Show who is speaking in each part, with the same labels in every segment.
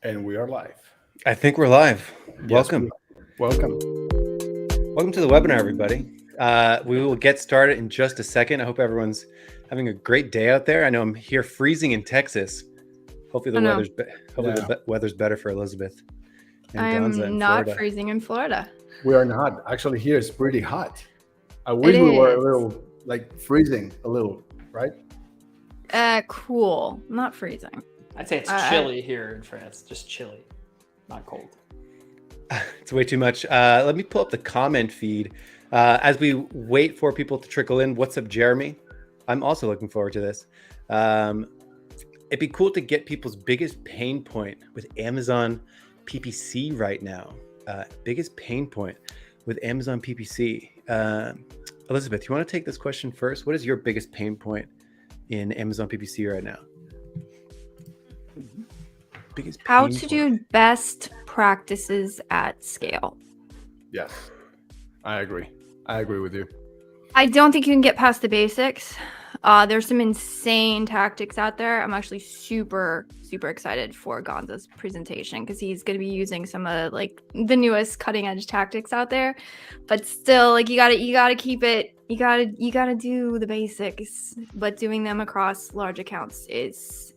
Speaker 1: And we are live.
Speaker 2: I think we're live.
Speaker 1: Yes,
Speaker 2: Welcome.
Speaker 1: welcome.
Speaker 2: Welcome to the webinar, everybody. We will get started in just a second. I hope everyone's having a great day out there. I know I'm here freezing in Texas. Hopefully the weather's better for Elizabeth and Gonza in
Speaker 3: I'm not
Speaker 2: Florida.
Speaker 3: freezing in Florida.
Speaker 1: We are not. Actually, here it's pretty hot. I
Speaker 3: It
Speaker 1: wish we were a
Speaker 3: is.
Speaker 1: little, like freezing a little, right?
Speaker 3: Cool. Not freezing.
Speaker 4: I'd say it's chilly here in France. Just chilly, not cold.
Speaker 2: It's way too much. Let me pull up the comment feed. As we wait for people to trickle in, what's up, Jeremy? I'm also looking forward to this. It'd be cool to get people's biggest pain point with Amazon PPC right now. Biggest pain point with Amazon PPC. Elizabeth, you want to take this question first? What is your biggest pain point in Amazon PPC right now? Biggest pain
Speaker 3: How to
Speaker 2: point.
Speaker 3: do best practices at scale.
Speaker 1: Yes, I agree. I agree with you.
Speaker 3: I don't think you can get past the basics. There's some insane tactics out there. I'm actually super excited for Gonza's presentation because he's going to be using some of like the newest cutting edge tactics out there. But still, like you gotta keep it. You gotta do the basics. But doing them across large accounts is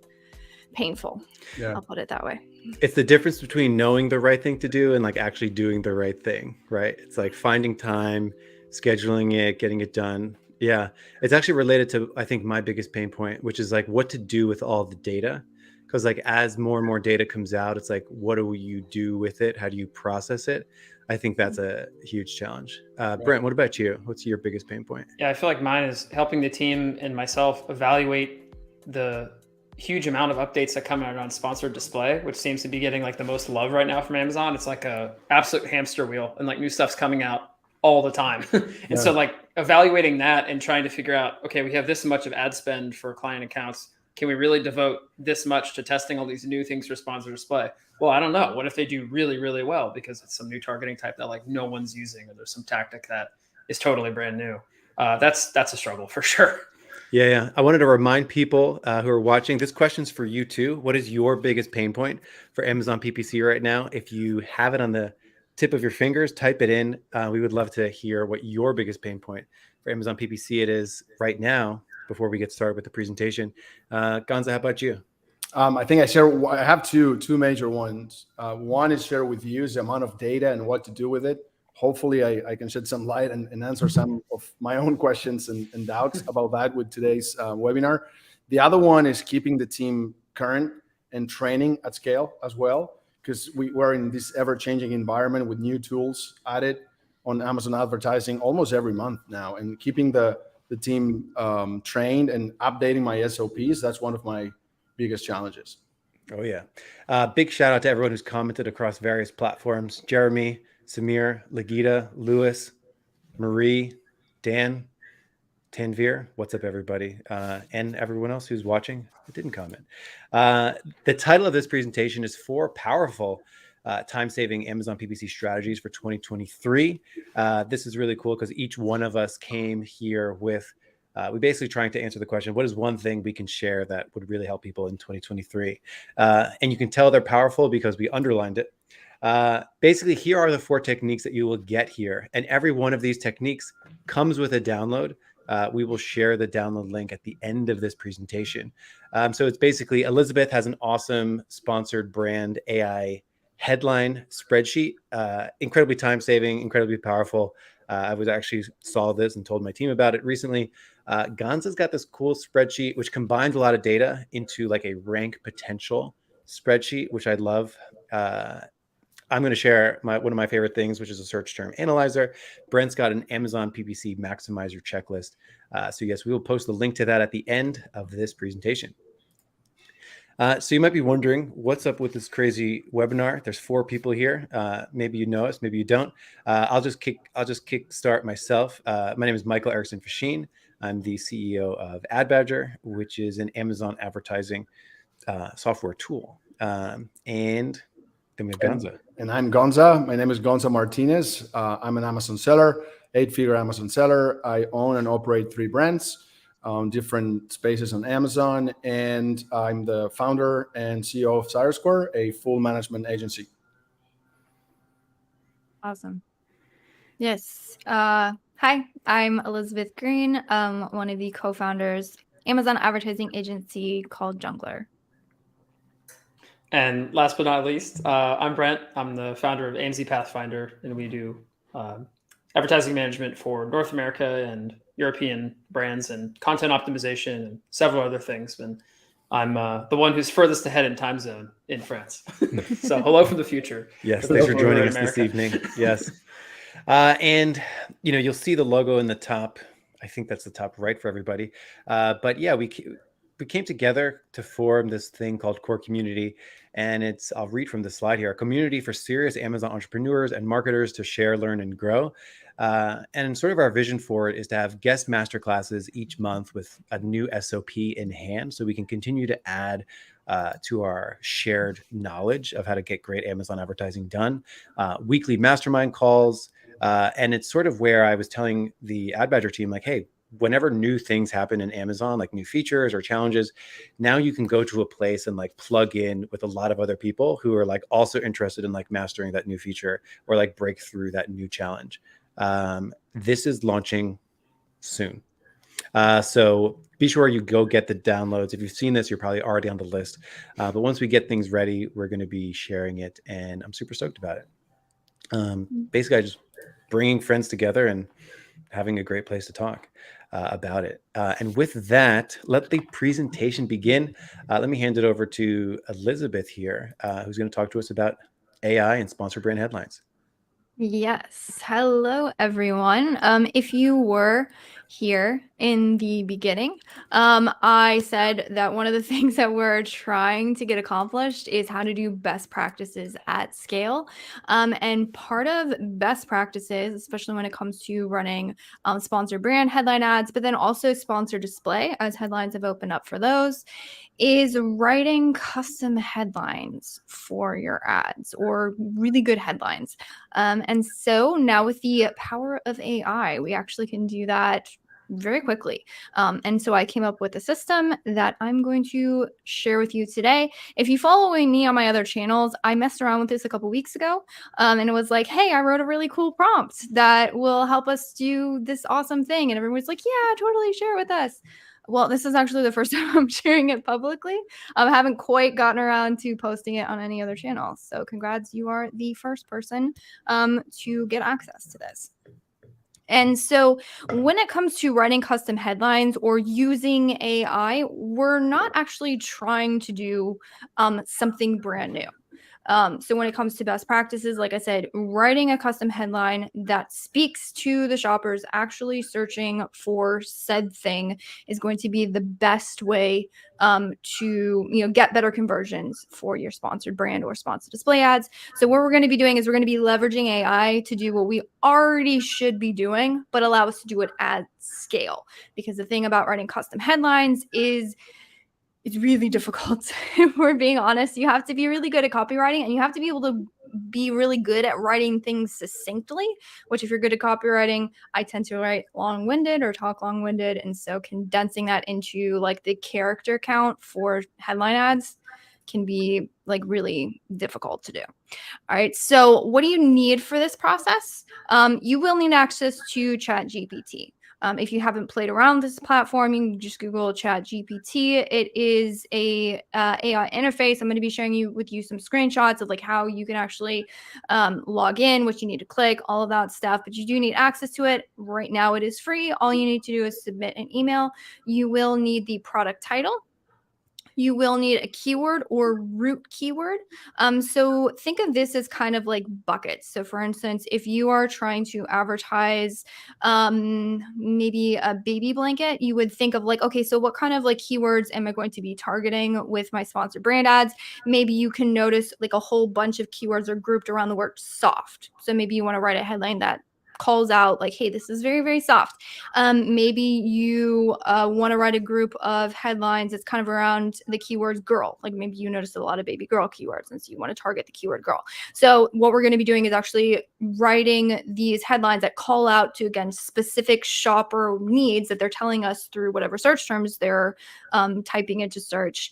Speaker 3: painful.
Speaker 1: Yeah.
Speaker 3: I'll put it that way.
Speaker 2: It's the difference between knowing the right thing to do and like actually doing the right thing, right? It's like finding time, scheduling it, getting it done. Yeah, it's actually related to, I think, my biggest pain point, which is like what to do with all the data. Because like as more and more data comes out, it's like, what do you do with it? How do you process it? I think that's a huge challenge. Brent, what about you? What's your biggest pain point?
Speaker 4: Yeah, I feel like mine is helping the team and myself evaluate the huge amount of updates that come out on sponsored display, which seems to be getting like the most love right now from Amazon. It's like a absolute hamster wheel, and like new stuff's coming out all the time. And so like evaluating that and trying to figure out, okay, we have this much of ad spend for client accounts. Can we really devote this much to testing all these new things for sponsored display? Well, I don't know. What if they do really, really well because it's some new targeting type that like no one's using, or there's some tactic that is totally brand new. That's a struggle for sure.
Speaker 2: Yeah. I wanted to remind people who are watching, this question's for you too. What is your biggest pain point for Amazon PPC right now? If you have it on the tip of your fingers, type it in. We would love to hear what your biggest pain point for Amazon PPC it is right now before we get started with the presentation. Gonza, how about you?
Speaker 1: I think I have two major ones. One is share with you the amount of data and what to do with it. Hopefully I can shed some light and answer some of my own questions and doubts about that with today's webinar. The other one is keeping the team current and training at scale as well, because we're in this ever-changing environment with new tools added on Amazon advertising almost every month now, and keeping the team trained and updating my SOPs, that's one of my biggest challenges.
Speaker 2: Oh, yeah. Big shout out to everyone who's commented across various platforms. Jeremy, Samir, Legita, Lewis, Marie, Dan, Tanvir, what's up, everybody? And everyone else who's watching who didn't comment. The title of this presentation is 4 Powerful Time-Saving Amazon PPC Strategies for 2023. This is really cool because each one of us came here with, we basically trying to answer the question, what is one thing we can share that would really help people in 2023? And you can tell they're powerful because we underlined it. Basically, here are the 4 techniques that you will get here. And every one of these techniques comes with a download. We will share the download link at the end of this presentation. So it's basically, Elizabeth has an awesome sponsored brand AI headline spreadsheet, incredibly time-saving, incredibly powerful. I was actually saw this and told my team about it recently. Gonza's got this cool spreadsheet, which combines a lot of data into like a rank potential spreadsheet, which I love. I'm going to share one of my favorite things, which is a search term analyzer. Brent's got an Amazon PPC maximizer checklist. So yes, we will post the link to that at the end of this presentation. So you might be wondering, what's up with this crazy webinar? There's 4 people here. Maybe you know us, maybe you don't. I'll just kick start myself. My name is Michael Erickson Fasheen. I'm the CEO of AdBadger, which is an Amazon advertising software tool. And then we have Gonza.
Speaker 1: And I'm Gonza. My name is Gonza Martinez. I'm an Amazon seller, 8-figure Amazon seller. I own and operate 3 brands. different spaces on Amazon. And I'm the founder and CEO of CyberScore, a full management agency.
Speaker 3: Awesome. Yes. Hi, I'm Elizabeth Green, one of the co-founders, Amazon advertising agency called Jungler.
Speaker 4: And last but not least, I'm Brent. I'm the founder of AMZ Pathfinder, and we do advertising management for North America and European brands and content optimization and several other things. And I'm the one who's furthest ahead in time zone in France. So hello from the future.
Speaker 2: Yes,
Speaker 4: For
Speaker 2: thanks
Speaker 4: those
Speaker 2: for
Speaker 4: of you who are
Speaker 2: joining
Speaker 4: in
Speaker 2: us this
Speaker 4: America.
Speaker 2: evening. Yes. And, you know, you'll see the logo in the top. I think that's the top right for everybody. But yeah, we came together to form this thing called Core Community. And it's, I'll read from the slide here, a community for serious Amazon entrepreneurs and marketers to share, learn, and grow. And sort of our vision for it is to have guest masterclasses each month with a new SOP in hand, so we can continue to add to our shared knowledge of how to get great Amazon advertising done. Weekly mastermind calls. And it's sort of where I was telling the Ad Badger team, like, hey, whenever new things happen in Amazon, like new features or challenges, now you can go to a place and like plug in with a lot of other people who are like also interested in like mastering that new feature or like break through that new challenge. This is launching soon. So be sure you go get the downloads. If you've seen this, you're probably already on the list. But once we get things ready, we're going to be sharing it, and I'm super stoked about it. Basically, I just bringing friends together and having a great place to talk about it. And with that, let the presentation begin. Let me hand it over to Elizabeth here, who's going to talk to us about AI and sponsored brand headlines.
Speaker 3: Yes. Hello, everyone. If you were here in the beginning, I said that one of the things that we're trying to get accomplished is how to do best practices at scale. And part of best practices, especially when it comes to running sponsored brand headline ads, but then also sponsored display, as headlines have opened up for those, is writing custom headlines for your ads, or really good headlines. And so now with the power of AI, we actually can do that very quickly. And so I came up with a system that I'm going to share with you today. If you follow me on my other channels, I messed around with this a couple weeks ago. And it was like, hey, I wrote a really cool prompt that will help us do this awesome thing. And everyone's like, yeah, totally, share it with us. Well, this is actually the first time I'm sharing it publicly. I haven't quite gotten around to posting it on any other channel. So congrats, you are the first person to get access to this. And so when it comes to writing custom headlines or using AI, we're not actually trying to do something brand new. So when it comes to best practices, like I said, writing a custom headline that speaks to the shoppers actually searching for said thing is going to be the best way to get better conversions for your sponsored brand or sponsored display ads. So what we're going to be doing is we're going to be leveraging AI to do what we already should be doing, but allow us to do it at scale. Because the thing about writing custom headlines is it's really difficult. If we're being honest, you have to be really good at copywriting, and you have to be able to be really good at writing things succinctly, which if you're good at copywriting, I tend to write long-winded or talk long-winded. And so condensing that into like the character count for headline ads can be like really difficult to do. All right. So what do you need for this process? You will need access to ChatGPT. If you haven't played around with this platform, you can just Google ChatGPT. It is a AI interface. I'm going to be sharing with you some screenshots of like how you can actually log in, what you need to click, all of that stuff. But you do need access to it. Right now, it is free. All you need to do is submit an email. You will need the product title. You will need a keyword or root keyword. So think of this as kind of like buckets. So for instance, if you are trying to advertise maybe a baby blanket, you would think of like, okay, so what kind of like keywords am I going to be targeting with my sponsored brand ads? Maybe you can notice like a whole bunch of keywords are grouped around the word soft. So maybe you want to write a headline that calls out like, hey, this is very, very soft. Maybe you want to write a group of headlines that's kind of around the keywords girl. Like maybe you noticed a lot of baby girl keywords, and so you want to target the keyword girl. So what we're going to be doing is actually writing these headlines that call out to, again, specific shopper needs that they're telling us through whatever search terms they're typing into search.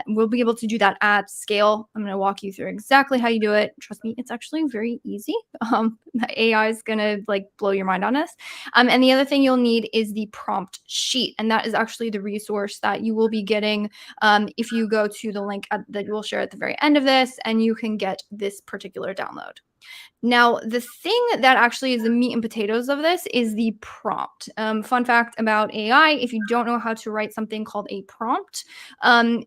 Speaker 3: We'll be able to do that at scale. I'm going to walk you through exactly how you do it. Trust me, it's actually very easy. The AI is going to like blow your mind on this. And the other thing you'll need is the prompt sheet. And that is actually the resource that you will be getting if you go to the link that we'll share at the very end of this, and you can get this particular download. Now, the thing that actually is the meat and potatoes of this is the prompt. Fun fact about AI, if you don't know how to write something called a prompt,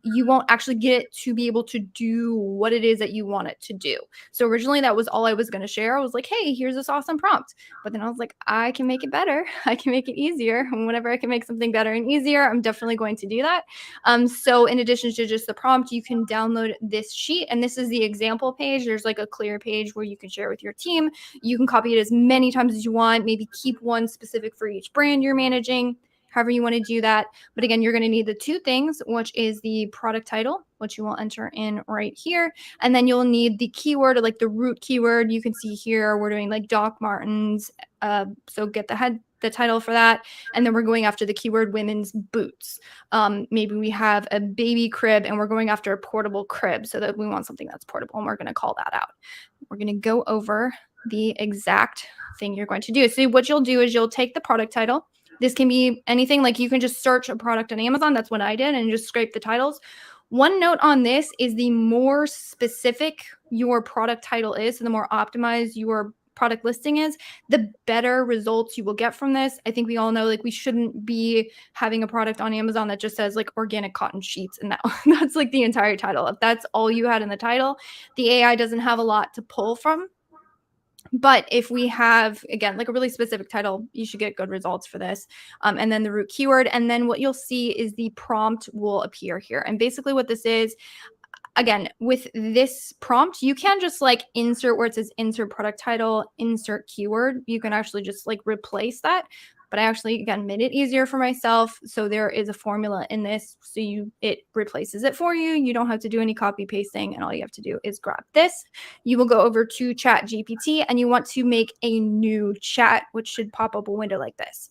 Speaker 3: you won't actually get it to be able to do what it is that you want it to do. So originally that was all I was going to share. I was like, hey, here's this awesome prompt. But then I was like, I can make it better. I can make it easier. And whenever I can make something better and easier, I'm definitely going to do that. So in addition to just the prompt, you can download this sheet. And this is the example page. There's like a clear page where you can share with your team. You can copy it as many times as you want, maybe keep one specific for each brand you're managing, however you want to do that. But again, you're going to need the two things, which is the product title, which you will enter in right here. And then you'll need the keyword, or like the root keyword. You can see here, we're doing like Doc Martens. So get the title for that. And then we're going after the keyword women's boots. Maybe we have a baby crib and we're going after a portable crib, so that we want something that's portable, and we're going to call that out. We're going to go over the exact thing you're going to do. So what you'll do is you'll take the product title. This can be anything, like you can just search a product on Amazon. That's what I did, and just scrape the titles. One note on this is the more specific your product title is, so the more optimized your product listing is, the better results you will get from this. I think we all know, like, we shouldn't be having a product on Amazon that just says like organic cotton sheets, and that's like the entire title. If that's all you had in the title, the AI doesn't have a lot to pull from. But if we have, again, like a really specific title, you should get good results for this. And then the root keyword. And then what you'll see is the prompt will appear here. And basically what this is, again, with this prompt, you can just like insert where it says insert product title, insert keyword. You can actually just like replace that. But I actually, again, made it easier for myself. So there is a formula in this. So it replaces it for you. You don't have to do any copy pasting. And all you have to do is grab this. You will go over to ChatGPT and you want to make a new chat, which should pop up a window like this.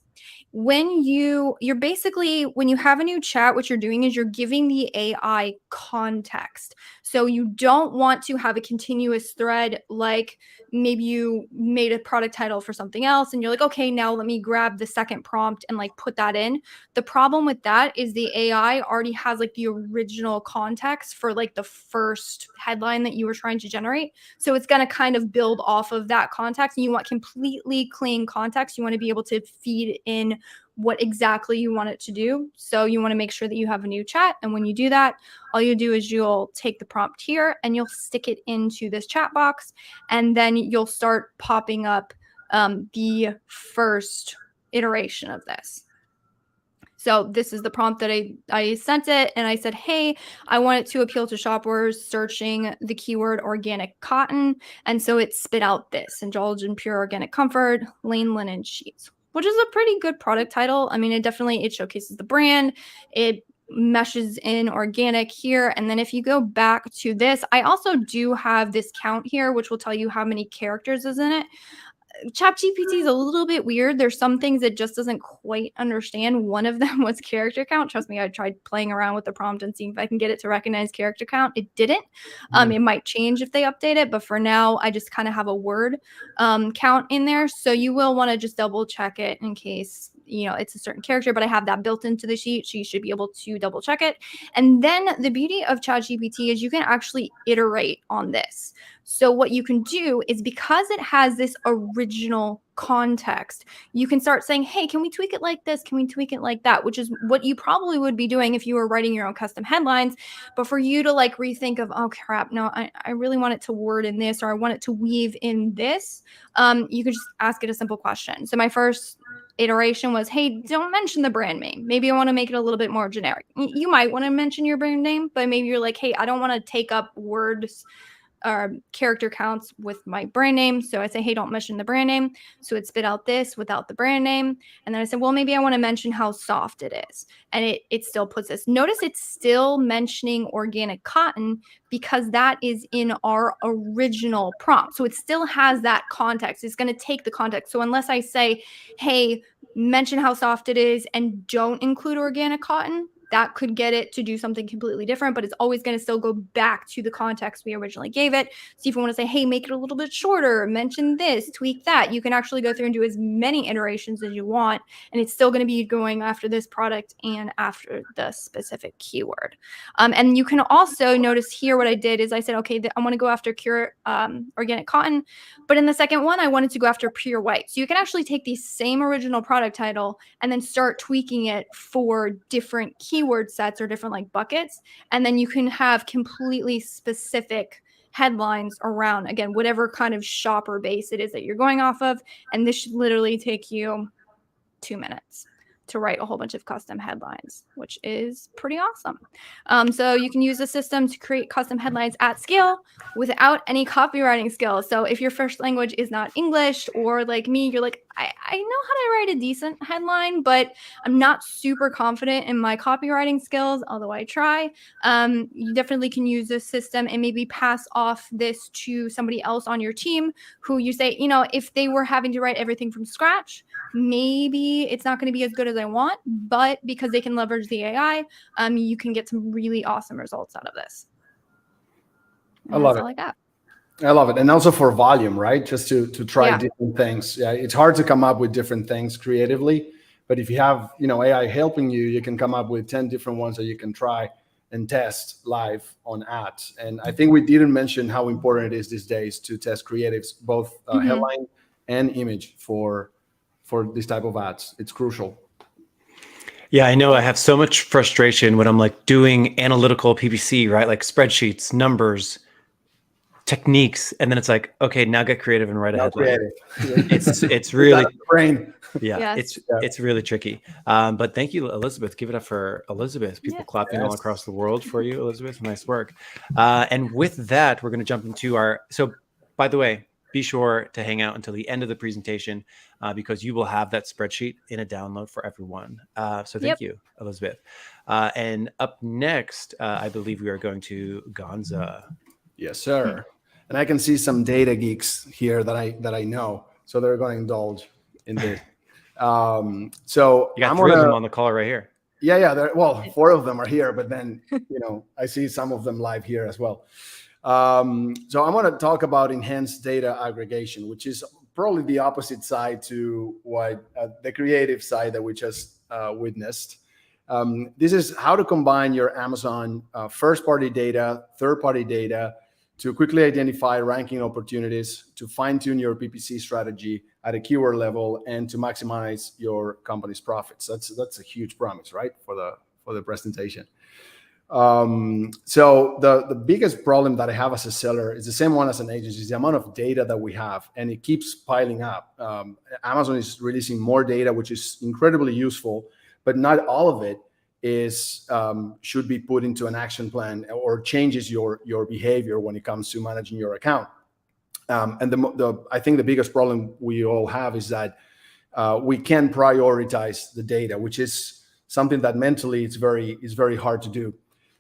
Speaker 3: When you're basically, when you have a new chat, what you're doing is you're giving the AI context. So you don't want to have a continuous thread, like maybe you made a product title for something else and you're like, okay, now let me grab the second prompt and like put that in. The problem with that is the AI already has like the original context for like the first headline that you were trying to generate. So it's going to kind of build off of that context, and you want completely clean context. You want to be able to feed in what exactly you want it to do. So you want to make sure that you have a new chat. And when you do that, all you do is you'll take the prompt here and you'll stick it into this chat box. And then you'll start popping up the first iteration of this. So this is the prompt that I sent it, and I said, hey, I want it to appeal to shoppers searching the keyword organic cotton. And so it spit out this: indulge in pure organic comfort, lane linen sheets, which is a pretty good product title. I mean, it showcases the brand. It meshes in organic here. And then if you go back to this, I also do have this count here, which will tell you how many characters is in it. ChatGPT is a little bit weird. There's some things it just doesn't quite understand. One of them was character count. Trust me, I tried playing around with the prompt and seeing if I can get it to recognize character count. It didn't. It might change if they update it, but for now, I just kind of have a word count in there. So you will want to just double check it in case, it's a certain character, but I have that built into the sheet, so you should be able to double check it. And then the beauty of ChatGPT is you can actually iterate on this. So what you can do is, because it has this original context, you can start saying, hey, can we tweak it like this? Can we tweak it like that? Which is what you probably would be doing if you were writing your own custom headlines. But for you to like rethink of, oh crap, no, I really want it to word in this, or I want it to weave in this, you can just ask it a simple question. So my first iteration was, hey, don't mention the brand name. Maybe I want to make it a little bit more generic. You might want to mention your brand name, but maybe you're like, hey, I don't want to take up words character counts with my brand name. So I say, hey, don't mention the brand name. So it spit out this without the brand name. And then I said, well, maybe I want to mention how soft it is. And it still puts this. Notice it's still mentioning organic cotton because that is in our original prompt. So it still has that context. It's going to take the context. So unless I say, hey, mention how soft it is and don't include organic cotton, that could get it to do something completely different, but it's always going to still go back to the context we originally gave it. So if you want to say, hey, make it a little bit shorter, mention this, tweak that, you can actually go through and do as many iterations as you want. And it's still going to be going after this product and after the specific keyword. And you can also notice here what I did is I said, okay, I want to go after pure organic cotton. But in the second one, I wanted to go after pure white. So you can actually take the same original product title and then start tweaking it for different keyword sets or different like buckets. And then you can have completely specific headlines around, again, whatever kind of shopper base it is that you're going off of. And this should literally take you 2 minutes to write a whole bunch of custom headlines, which is pretty awesome. So you can use the system to create custom headlines at scale without any copywriting skills. So if your first language is not English, or like me, you're like, I know how to write a decent headline, but I'm not super confident in my copywriting skills, although I try. You definitely can use this system and maybe pass off this to somebody else on your team who you say, if they were having to write everything from scratch, maybe it's not going to be as good as I want, but because they can leverage the AI, you can get some really awesome results out of this. And
Speaker 1: I love
Speaker 3: that's
Speaker 1: it.
Speaker 3: all I got.
Speaker 1: I love it. And also for volume, right? Just to try
Speaker 3: Yeah.
Speaker 1: different things. Yeah, it's hard to come up with different things creatively, but if you have, AI helping you, you can come up with 10 different ones that you can try and test live on ads. And I think we didn't mention how important it is these days to test creatives, both headline and image for this type of ads. It's crucial.
Speaker 2: Yeah, I know I have so much frustration when I'm like doing analytical PPC, right? Like spreadsheets, numbers, techniques, and then it's like, okay, now get creative and write a headline. It's really
Speaker 1: brain.
Speaker 2: Yeah,
Speaker 3: Yes.
Speaker 2: it's really tricky. But thank you, Elizabeth. Give it up for Elizabeth. People clapping all across the world for you, Elizabeth. Nice work. And with that, we're going to jump into our. So, by the way, be sure to hang out until the end of the presentation because you will have that spreadsheet in a download for everyone. So thank you, Elizabeth. And up next, I believe we are going to Gonza.
Speaker 1: Yes, sir. And I can see some data geeks here that I know, so they're going to indulge in this. So
Speaker 2: you got three of them on the call right here.
Speaker 1: Yeah. Well, 4 of them are here, but then I see some of them live here as well. So I want to talk about enhanced data aggregation, which is probably the opposite side to what the creative side that we just witnessed. This is how to combine your Amazon first-party data, third-party data to quickly identify ranking opportunities, to fine-tune your PPC strategy at a keyword level, and to maximize your company's profits. That's a huge promise, right, for the presentation. So the biggest problem that I have as a seller is the same one as an agency, is the amount of data that we have, and it keeps piling up. Amazon is releasing more data, which is incredibly useful, but not all of it should be put into an action plan or changes your behavior when it comes to managing your account. And I think the biggest problem we all have is that we can prioritize the data, which is something that mentally is very hard to do.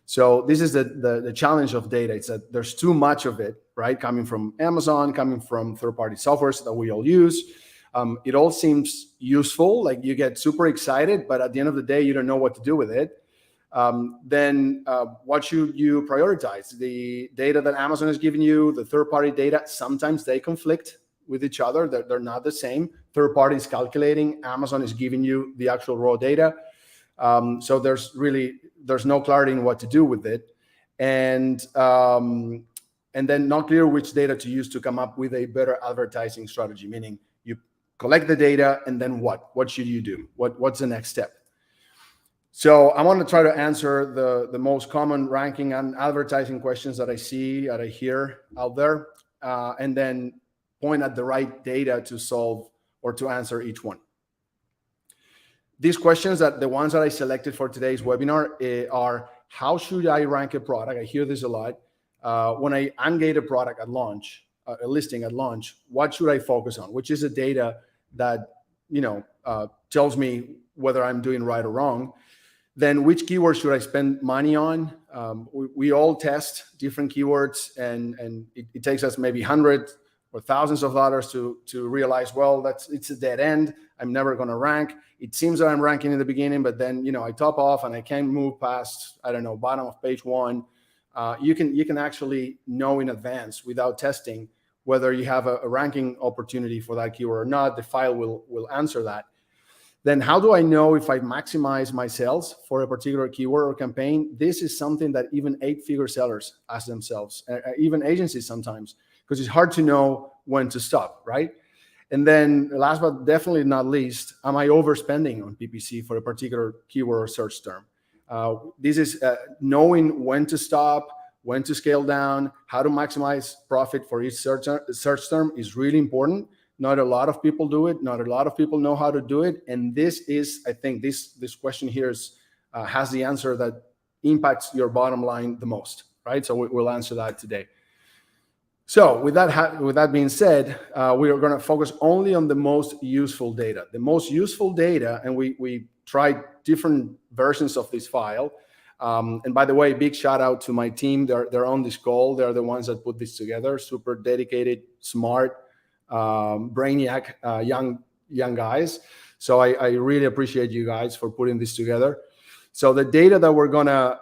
Speaker 1: So this is the challenge of data. It's that there's too much of it, right? Coming from Amazon, coming from third-party softwares that we all use. It all seems useful, like you get super excited, but at the end of the day, you don't know what to do with it. Then what should you prioritize? The data that Amazon is giving you, the third-party data, sometimes they conflict with each other. They're not the same. Third party is calculating, Amazon is giving you the actual raw data. So there's no clarity in what to do with it. And then not clear which data to use to come up with a better advertising strategy, meaning you collect the data and then what should you do? What's the next step? So I want to try to answer the most common ranking and advertising questions that I see, that I hear out there, and then point at the right data to solve or to answer each one. These questions, the ones that I selected for today's webinar, are how should I rank a product? I hear this a lot. when I ungate a product at launch, a listing at launch, what should I focus on? Which is the data that tells me whether I'm doing right or wrong. Then which keywords should I spend money on? We all test different keywords, and it takes us maybe hundreds or thousands of dollars to realize, well, it's a dead end. I'm never going to rank. It seems that I'm ranking in the beginning, but then I top off and I can't move past, I don't know, bottom of page 1. You can actually know in advance without testing whether you have a ranking opportunity for that keyword or not. The file will answer that. Then how do I know if I maximize my sales for a particular keyword or campaign? This is something that even 8-figure sellers ask themselves, even agencies sometimes, because it's hard to know when to stop, right? And then last but definitely not least, am I overspending on PPC for a particular keyword or search term? This is knowing when to stop, when to scale down, how to maximize profit for each search term is really important. Not a lot of people do it. Not a lot of people know how to do it. And this is, I think, this question here has the answer that impacts your bottom line the most, right? So we'll answer that today. So with that being said, we are going to focus only on the most useful data. The most useful data, and we tried different versions of this file. And by the way, big shout out to my team. They're on this call. They're the ones that put this together. Super dedicated, smart, brainiac, young guys. So I really appreciate you guys for putting this together. So the data that we're gonna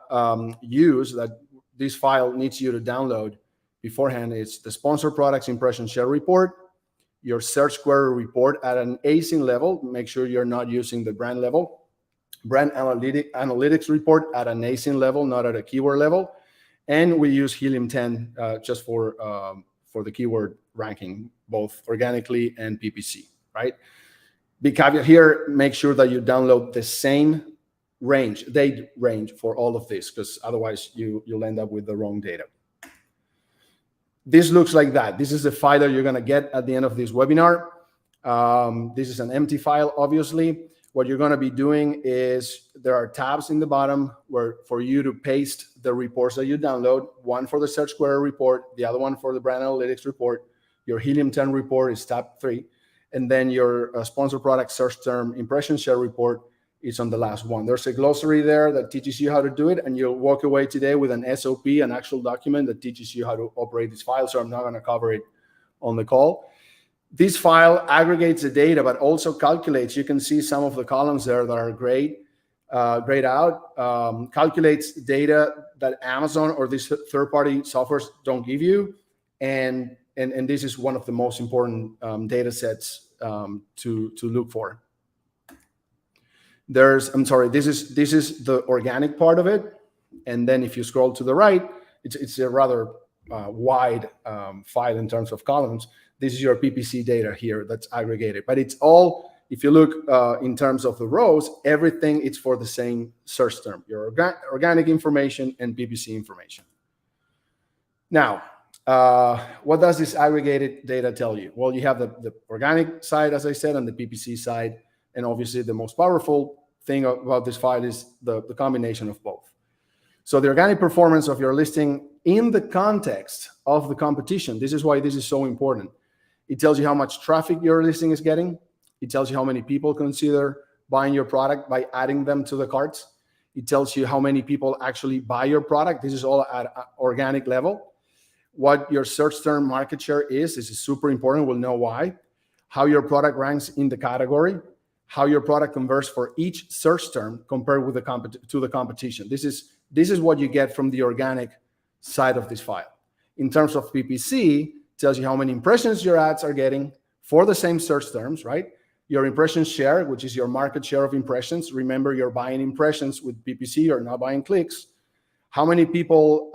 Speaker 1: use, that this file needs you to download beforehand, is the sponsor products impression share report, your search query report at an async level. Make sure you're not using the brand level. Brand analytics report at an async level, not at a keyword level. And we use Helium 10 just for the keyword ranking, both organically and PPC, right? Big caveat here, make sure that you download the same date range for all of this, because otherwise you'll end up with the wrong data. This looks like that. This is the file that you're going to get at the end of this webinar. This is an empty file, obviously. What you're going to be doing is there are tabs in the bottom where for you to paste the reports that you download, one for the search query report, the other one for the brand analytics report. Your Helium 10 report is tab 3. And then your sponsor product search term impression share report is on the last one. There's a glossary there that teaches you how to do it, and you'll walk away today with an SOP, an actual document that teaches you how to operate this file, so I'm not going to cover it on the call. This file aggregates the data, but also calculates. You can see some of the columns there that are grayed out. Calculates data that Amazon or these third-party softwares don't give you, and this is one of the most important data sets to look for. This is the organic part of it, and then if you scroll to the right, it's a rather wide file in terms of columns. This is your PPC data here that's aggregated, but it's all, if you look in terms of the rows, everything is for the same search term, your organic information and PPC information. Now, what does this aggregated data tell you? Well, you have the organic side, as I said, and the PPC side. And obviously, the most powerful thing about this file is the combination of both. So the organic performance of your listing in the context of the competition, this is why this is so important. It tells you how much traffic your listing is getting. It tells you how many people consider buying your product by adding them to the carts. It tells you how many people actually buy your product. This is all at organic level. What your search term market share is. This is super important. We'll know why. How your product ranks in the category. How your product converts for each search term compared with the competition. This is what you get from the organic side of this file. In terms of PPC, it tells you how many impressions your ads are getting for the same search terms, right? Your impression share, which is your market share of impressions. Remember, you're buying impressions with PPC, you're not buying clicks. How many people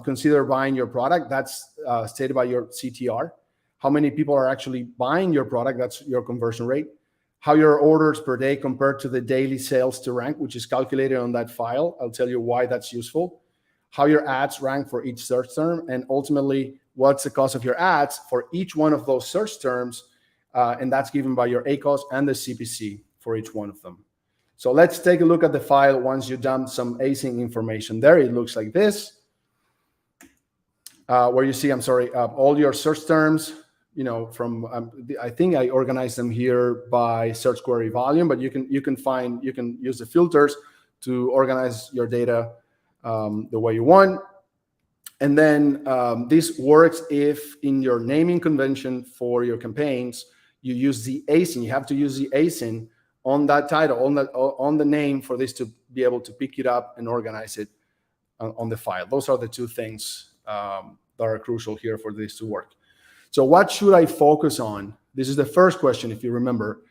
Speaker 1: consider buying your product? That's stated by your CTR. How many people are actually buying your product? That's your conversion rate. How your orders per day compared to the daily sales to rank, which is calculated on that file. I'll tell you why that's useful. How your ads rank for each search term, and ultimately, what's the cost of your ads for each one of those search terms, and that's given by your ACoS and the CPC for each one of them. So let's take a look at the file once you dump some async information there. It looks like this. where you see, I'm sorry, all your search terms, from I think I organized them here by search query volume, but you can use the filters to organize your data the way you want. And then this works if in your naming convention for your campaigns, you use the ASIN. You have to use the ASIN on that title, on the name, for this to be able to pick it up and organize it on the file. Those are the two things that are crucial here for this to work. So what should I focus on? This is the first question, if you remember.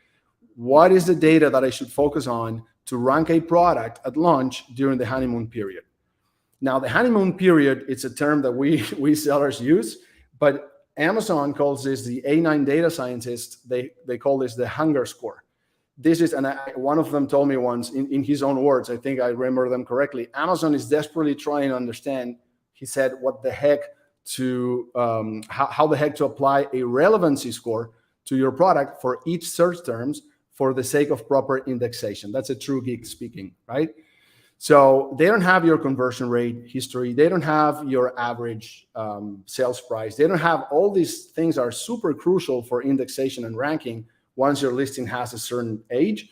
Speaker 1: What is the data that I should focus on to rank a product at launch during the honeymoon period? Now, the honeymoon period, it's a term that we sellers use, but Amazon calls this, the A9 data scientists, they call this the hunger score. This is, and one of them told me once in his own words, I think I remember them correctly, Amazon is desperately trying to understand, he said, what the heck to, how the heck to apply a relevancy score to your product for each search terms for the sake of proper indexation. That's a true geek speaking, right? So they don't have your conversion rate history. They don't have your average sales price. They don't have all these things that are super crucial for indexation and ranking once your listing has a certain age.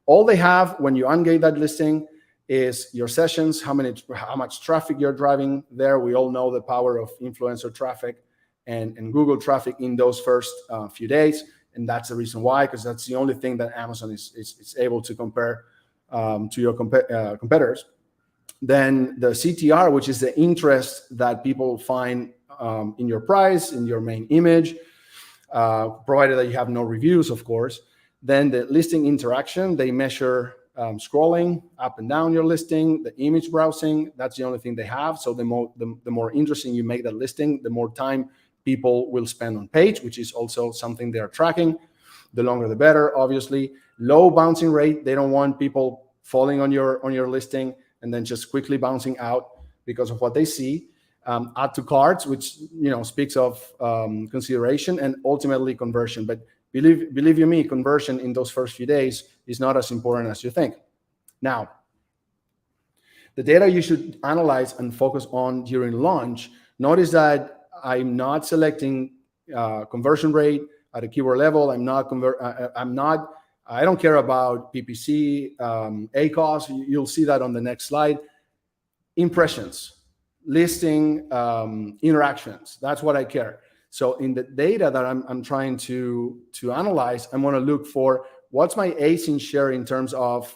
Speaker 1: All they have when you ungate that listing is your sessions, how much traffic you're driving there. We all know the power of influencer traffic and Google traffic in those first few days. And that's the reason why, because that's the only thing that Amazon is able to compare to your competitors. Then the CTR, which is the interest that people find in your price, in your main image, provided that you have no reviews, of course. Then the listing interaction, they measure scrolling up and down your listing, the image browsing. That's the only thing they have. So the more interesting you make that listing, the more time people will spend on page, which is also something they are tracking. The longer the better, obviously. Low bouncing rate. They don't want people falling on your listing and then just quickly bouncing out because of what they see. Add to carts, which speaks of consideration and ultimately conversion. But believe you me, conversion in those first few days is not as important as you think. Now, the data you should analyze and focus on during launch. Notice that I'm not selecting conversion rate at a keyword level. I don't care about PPC, ACOS. You'll see that on the next slide. Impressions, listing, interactions. That's what I care. So in the data that I'm trying to analyze, I'm going to look for what's my ASIN share in terms of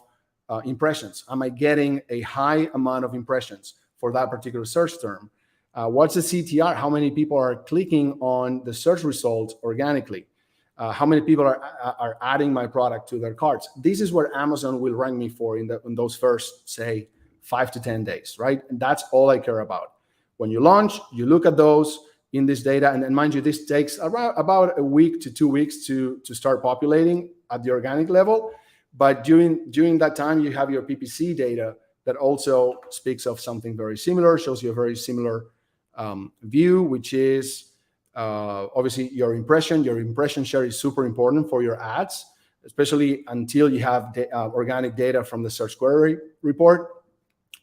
Speaker 1: impressions. Am I getting a high amount of impressions for that particular search term? What's the CTR? How many people are clicking on the search results organically? How many people are adding my product to their carts? This is where Amazon will rank me for in those first, say, 5 to 10 days, right? And that's all I care about. When you launch, you look at those in this data, and mind you, this takes about a week to 2 weeks to start populating at the organic level. But during that time, you have your PPC data that also speaks of something very similar, shows you a very similar view, which is obviously your impression. Your impression share is super important for your ads, especially until you have organic data from the search query report.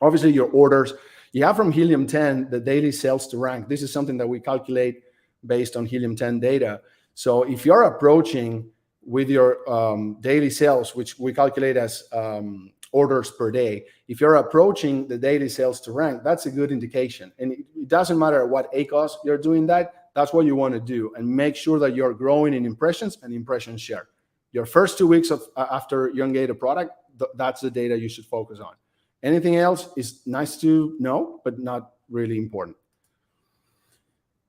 Speaker 1: Obviously, your orders. You have from Helium 10 the daily sales to rank. This is something that we calculate based on Helium 10 data. So if you're approaching with your daily sales, which we calculate as orders per day, if you're approaching the daily sales to rank, that's a good indication. And it doesn't matter what ACOS you're doing that's what you want to do, and make sure that you're growing in impressions and impression share. Your first 2 weeks after you engage a product, that's the data you should focus on. Anything else is nice to know, but not really important.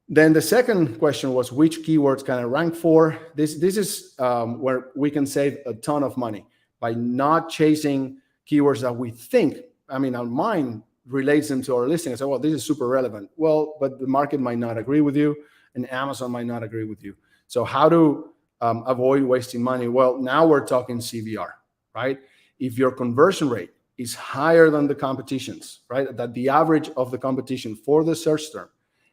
Speaker 1: Then the second question was, which keywords can I rank for? This is where we can save a ton of money by not chasing keywords that we think, our mind relates them to our listing. I say, well, this is super relevant. Well, but the market might not agree with you, and Amazon might not agree with you. So how to avoid wasting money? Well, now we're talking CVR, right? If your conversion rate is higher than the competition's, right? That the average of the competition for the search term,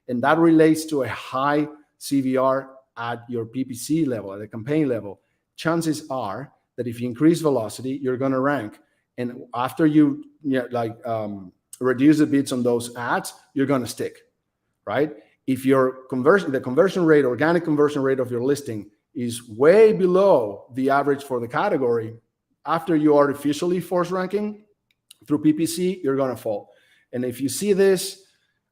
Speaker 1: and that relates to a high CVR at your PPC level, at the campaign level, chances are that if you increase velocity, you're going to rank. And after you reduce the bids on those ads, you're going to stick, right? If your conversion rate, organic conversion rate of your listing is way below the average for the category, after you artificially force ranking through PPC, you're going to fall. And if you see this,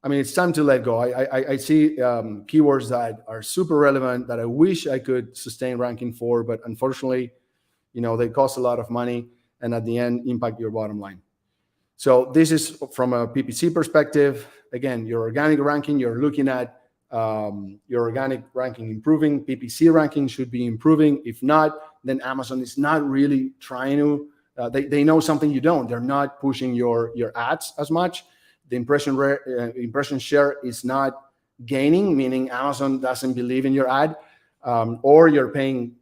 Speaker 1: I mean, it's time to let go. I see keywords that are super relevant that I wish I could sustain ranking for, but unfortunately, they cost a lot of money and at the end impact your bottom line. So this is from a PPC perspective. Again, your organic ranking, you're looking at your organic ranking improving. PPC ranking should be improving. If not, then Amazon is not really trying to. They know something you don't. They're not pushing your ads as much. The impression share is not gaining, meaning Amazon doesn't believe in your ad, or you're paying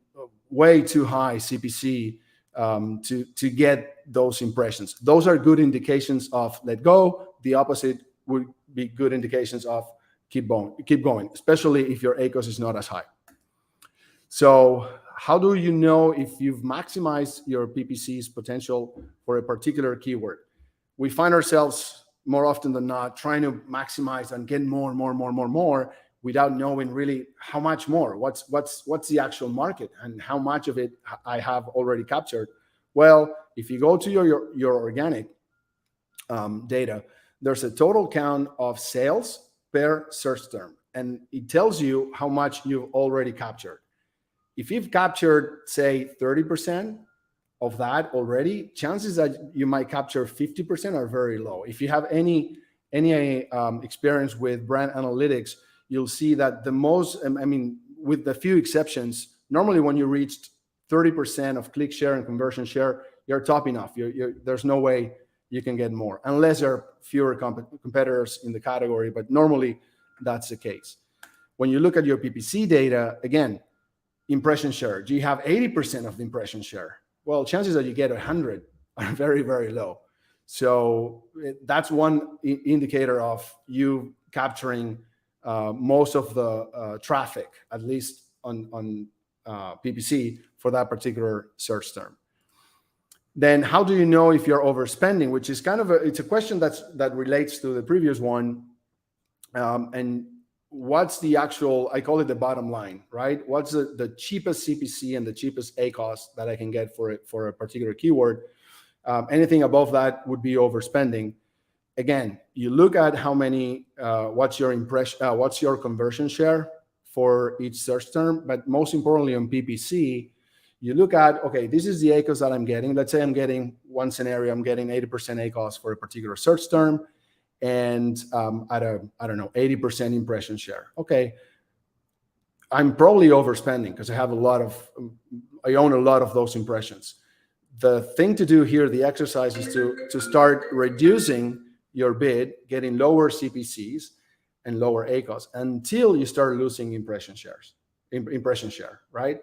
Speaker 1: way too high CPC to get those impressions. Those are good indications of let go. The opposite would be good indications of keep going, especially if your ACOS is not as high. So how do you know if you've maximized your PPC's potential for a particular keyword? We find ourselves more often than not trying to maximize and get more without knowing really how much more. What's the actual market and how much of it I have already captured? Well, if you go to your organic data, there's a total count of sales per search term, and it tells you how much you've already captured. If you've captured, say, 30% of that already, chances that you might capture 50% are very low. If you have any experience with brand analytics, you'll see that the most, with the few exceptions, normally when you reached 30% of click share and conversion share, you're top enough. There's no way you can get more, unless there are fewer competitors in the category, but normally that's the case. When you look at your PPC data, again, impression share, do you have 80% of the impression share? Well, chances that you get 100 are very, very low. So that's one indicator of you capturing most of the traffic, at least on PPC for that particular search term. Then how do you know if you're overspending, which is kind of it's a question that relates to the previous one. And what's the actual, I call it the bottom line, right? What's the cheapest CPC and the cheapest ACOS that I can get for a particular keyword? Anything above that would be overspending. Again, you look at how many, what's your conversion share for each search term, but most importantly on PPC, you look at, okay, this is the ACOS that I'm getting. Let's say I'm getting one scenario, I'm getting 80% ACOS for a particular search term, and at a, 80% impression share. Okay, I'm probably overspending because I own a lot of those impressions. The thing to do here, the exercise, is to start reducing your bid, getting lower CPCs and lower ACOS until you start losing impression share, right?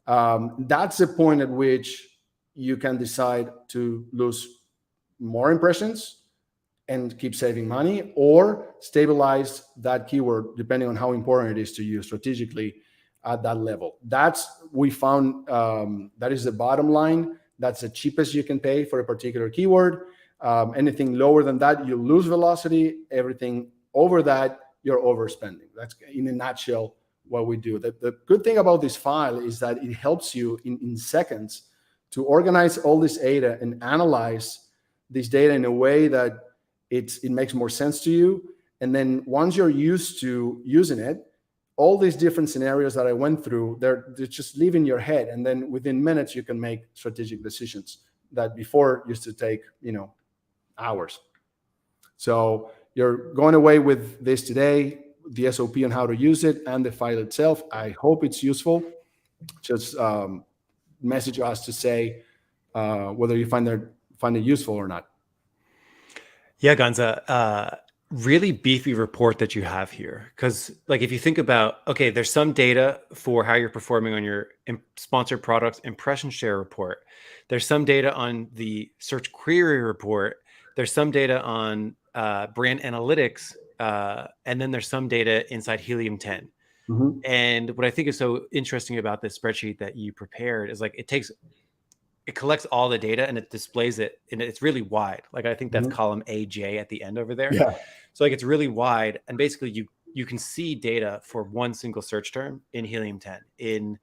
Speaker 1: That's the point at which you can decide to lose more impressions and keep saving money, or stabilize that keyword depending on how important it is to you strategically at that level. We found that is the bottom line. That's the cheapest you can pay for a particular keyword. Anything lower than that, you lose velocity. Everything over that, you're overspending. That's in a nutshell what we do. The good thing about this file is that it helps you in seconds to organize all this data and analyze this data in a way that it makes more sense to you. And then once you're used to using it, all these different scenarios that I went through, they're just live in your head. And then within minutes, you can make strategic decisions that before used to take, hours. So you're going away with this today, the SOP on how to use it and the file itself. I hope it's useful. Just message us to say whether you find it useful or not.
Speaker 2: Yeah, Gonza, really beefy report that you have here. Because if you think about, okay, there's some data for how you're performing on your sponsored products impression share report. There's some data on the search query report. There's some data on brand analytics. And then there's some data inside Helium 10. Mm-hmm. And what I think is so interesting about this spreadsheet that you prepared is it collects all the data and it displays it, and it's really wide. I think that's column AJ at the end over there. Yeah. So it's really wide, and basically you you can see data for one single search term in Helium 10 in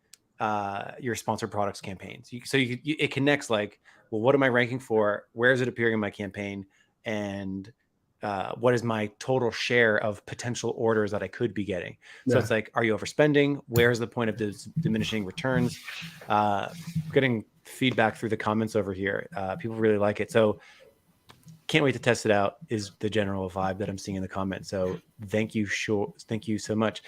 Speaker 2: your sponsored products campaigns. It connects like, well, what am I ranking for? Where is it appearing in my campaign? And what is my total share of potential orders that I could be getting? So it's like, are you overspending? Where's the point of diminishing returns? Getting feedback through the comments over here. People really like it. So can't wait to test it out is the general vibe that I'm seeing in the comments. So thank you so much.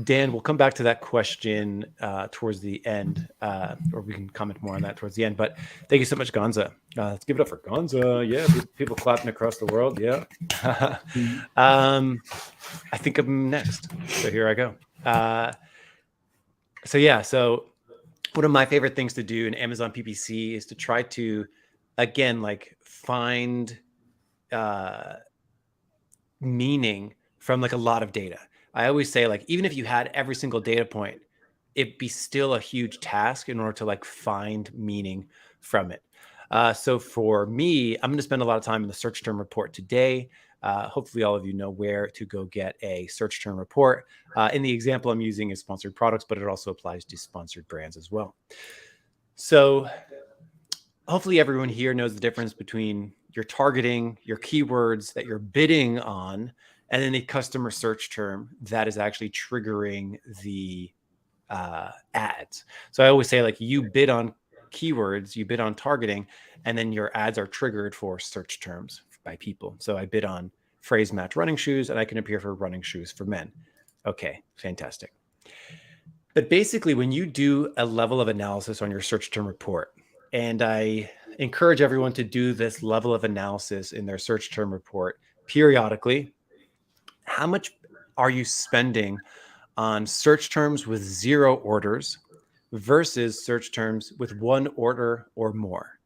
Speaker 2: Dan, we'll come back to that question towards the end, or we can comment more on that towards the end. But thank you so much, Gonza. Let's give it up for Gonza. Yeah, people clapping across the world. Yeah. I think I'm next. So here I go. So one of my favorite things to do in Amazon PPC is to try to, again, like find meaning from like a lot of data. I always say, like, even if you had every single data point, it'd be still a huge task in order to like find meaning from it. So for me, I'm going to spend a lot of time in the search term report today. Hopefully all of you know where to go get a search term report. In the example I'm using is sponsored products, but it also applies to sponsored brands as well. So hopefully everyone here knows the difference between your targeting, your keywords that you're bidding on, and then a customer search term that is actually triggering the ads. So I always say, like, you bid on keywords, you bid on targeting, and then your ads are triggered for search terms by people. So I bid on phrase match running shoes, and I can appear for running shoes for men. Okay, fantastic. But basically, when you do a level of analysis on your search term report, and I encourage everyone to do this level of analysis in their search term report periodically, how much are you spending on search terms with 0 orders versus search terms with 1 order or more?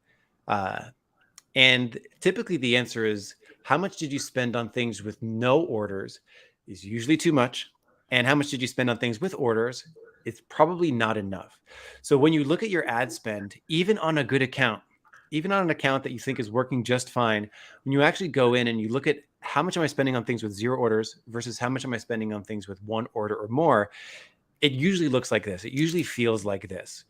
Speaker 2: And typically the answer is, how much did you spend on things with no orders is usually too much. And how much did you spend on things with orders? It's probably not enough. So when you look at your ad spend, even on a good account, even on an account that you think is working just fine, when you actually go in and you look at how much am I spending on things with 0 orders versus how much am I spending on things with 1 order or more, it usually looks like this. It usually feels like this.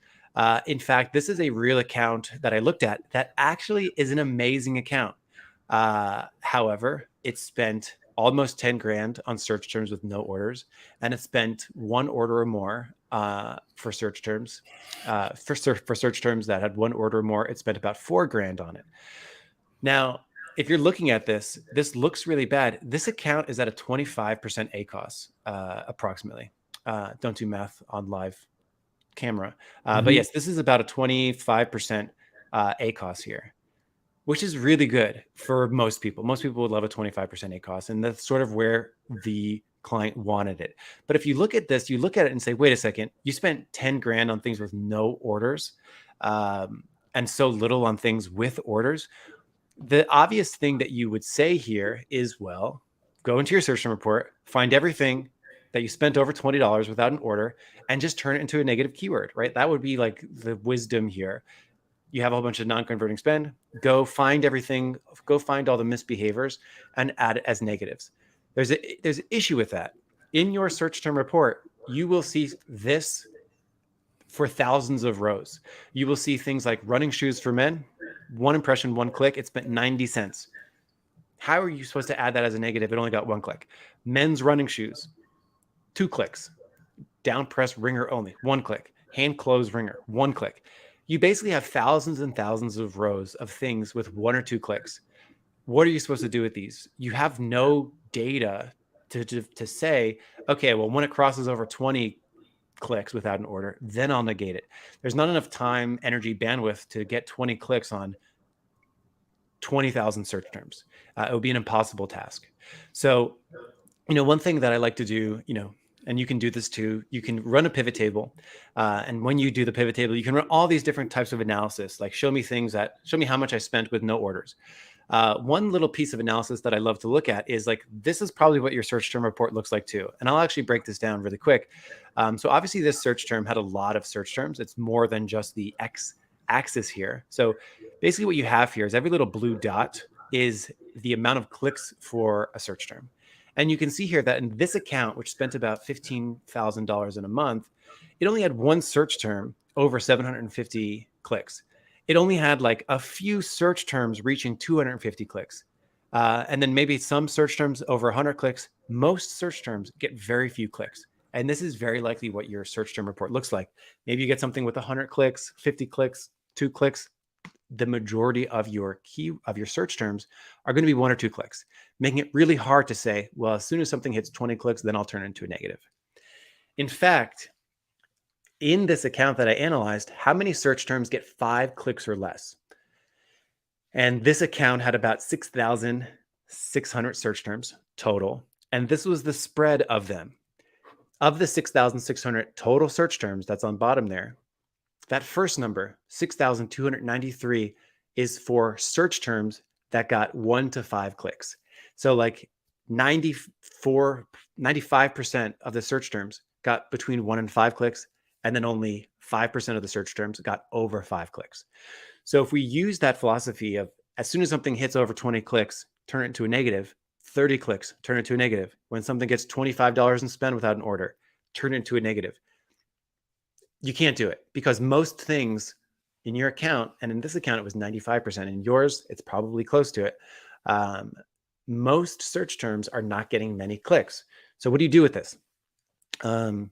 Speaker 2: In fact, this is a real account that I looked at that actually is an amazing account. However, it spent almost 10 grand on search terms with no orders, and it spent 1 order or more for search terms. For search terms that had 1 order or more, it spent about 4 grand on it. Now, if you're looking at this, this looks really bad. This account is at a 25% ACOS, approximately. Don't do math on live camera. But yes, this is about a 25% ACOS here, which is really good for most people. Most people would love a 25% ACOS, and that's sort of where the client wanted it. But if you look at this, you look at it and say, wait a second, you spent 10 grand on things with no orders and so little on things with orders. The obvious thing that you would say here is, well, go into your search term report, find everything that you spent over $20 without an order, and just turn it into a negative keyword, right? That would be like the wisdom here. You have a whole bunch of non-converting spend, go find everything, go find all the misbehaviors and add it as negatives. There's an issue with that. In your search term report, you will see this for thousands of rows. You will see things like running shoes for men, 1 impression, 1 click, it spent 90 cents. How are you supposed to add that as a negative? It only got 1 click. Men's running shoes, 2 clicks. Down press ringer only, 1 click. Hand close ringer, 1 click. You basically have thousands and thousands of rows of things with 1 or 2 clicks. What are you supposed to do with these? You have no data to say, okay, well, when it crosses over 20 clicks without an order, then I'll negate it. There's not enough time, energy, bandwidth to get 20 clicks on 20,000 search terms. It would be an impossible task. So, one thing that I like to do, and you can do this too, you can run a pivot table. And when you do the pivot table, you can run all these different types of analysis, like show me how much I spent with no orders. One little piece of analysis that I love to look at is like, this is probably what your search term report looks like too. And I'll actually break this down really quick. So obviously this search term had a lot of search terms. It's more than just the X axis here. So basically what you have here is every little blue dot is the amount of clicks for a search term. And you can see here that in this account, which spent about $15,000 in a month, it only had one search term over 750 clicks. It only had like a few search terms reaching 250 clicks. And then maybe some search terms over 100 clicks. Most search terms get very few clicks. And this is very likely what your search term report looks like. Maybe you get something with 100 clicks, 50 clicks, 2 clicks. The majority of your search terms are going to be 1 or 2 clicks, making it really hard to say, well, as soon as something hits 20 clicks, then I'll turn it into a negative. In fact, in this account that I analyzed, how many search terms get 5 clicks or less? And this account had about 6,600 search terms total. And this was the spread of them. Of the 6,600 total search terms that's on bottom there, that first number, 6,293, is for search terms that got 1 to 5 clicks. So like 95% of the search terms got between 1 and 5 clicks, and then only 5% of the search terms got over 5 clicks. So if we use that philosophy of as soon as something hits over 20 clicks, turn it into a negative, 30 clicks, turn it to a negative. When something gets $25 in spend without an order, turn it into a negative. You can't do it because most things in your account, and in this account, it was 95%. In yours, it's probably close to it. Most search terms are not getting many clicks. So what do you do with this? And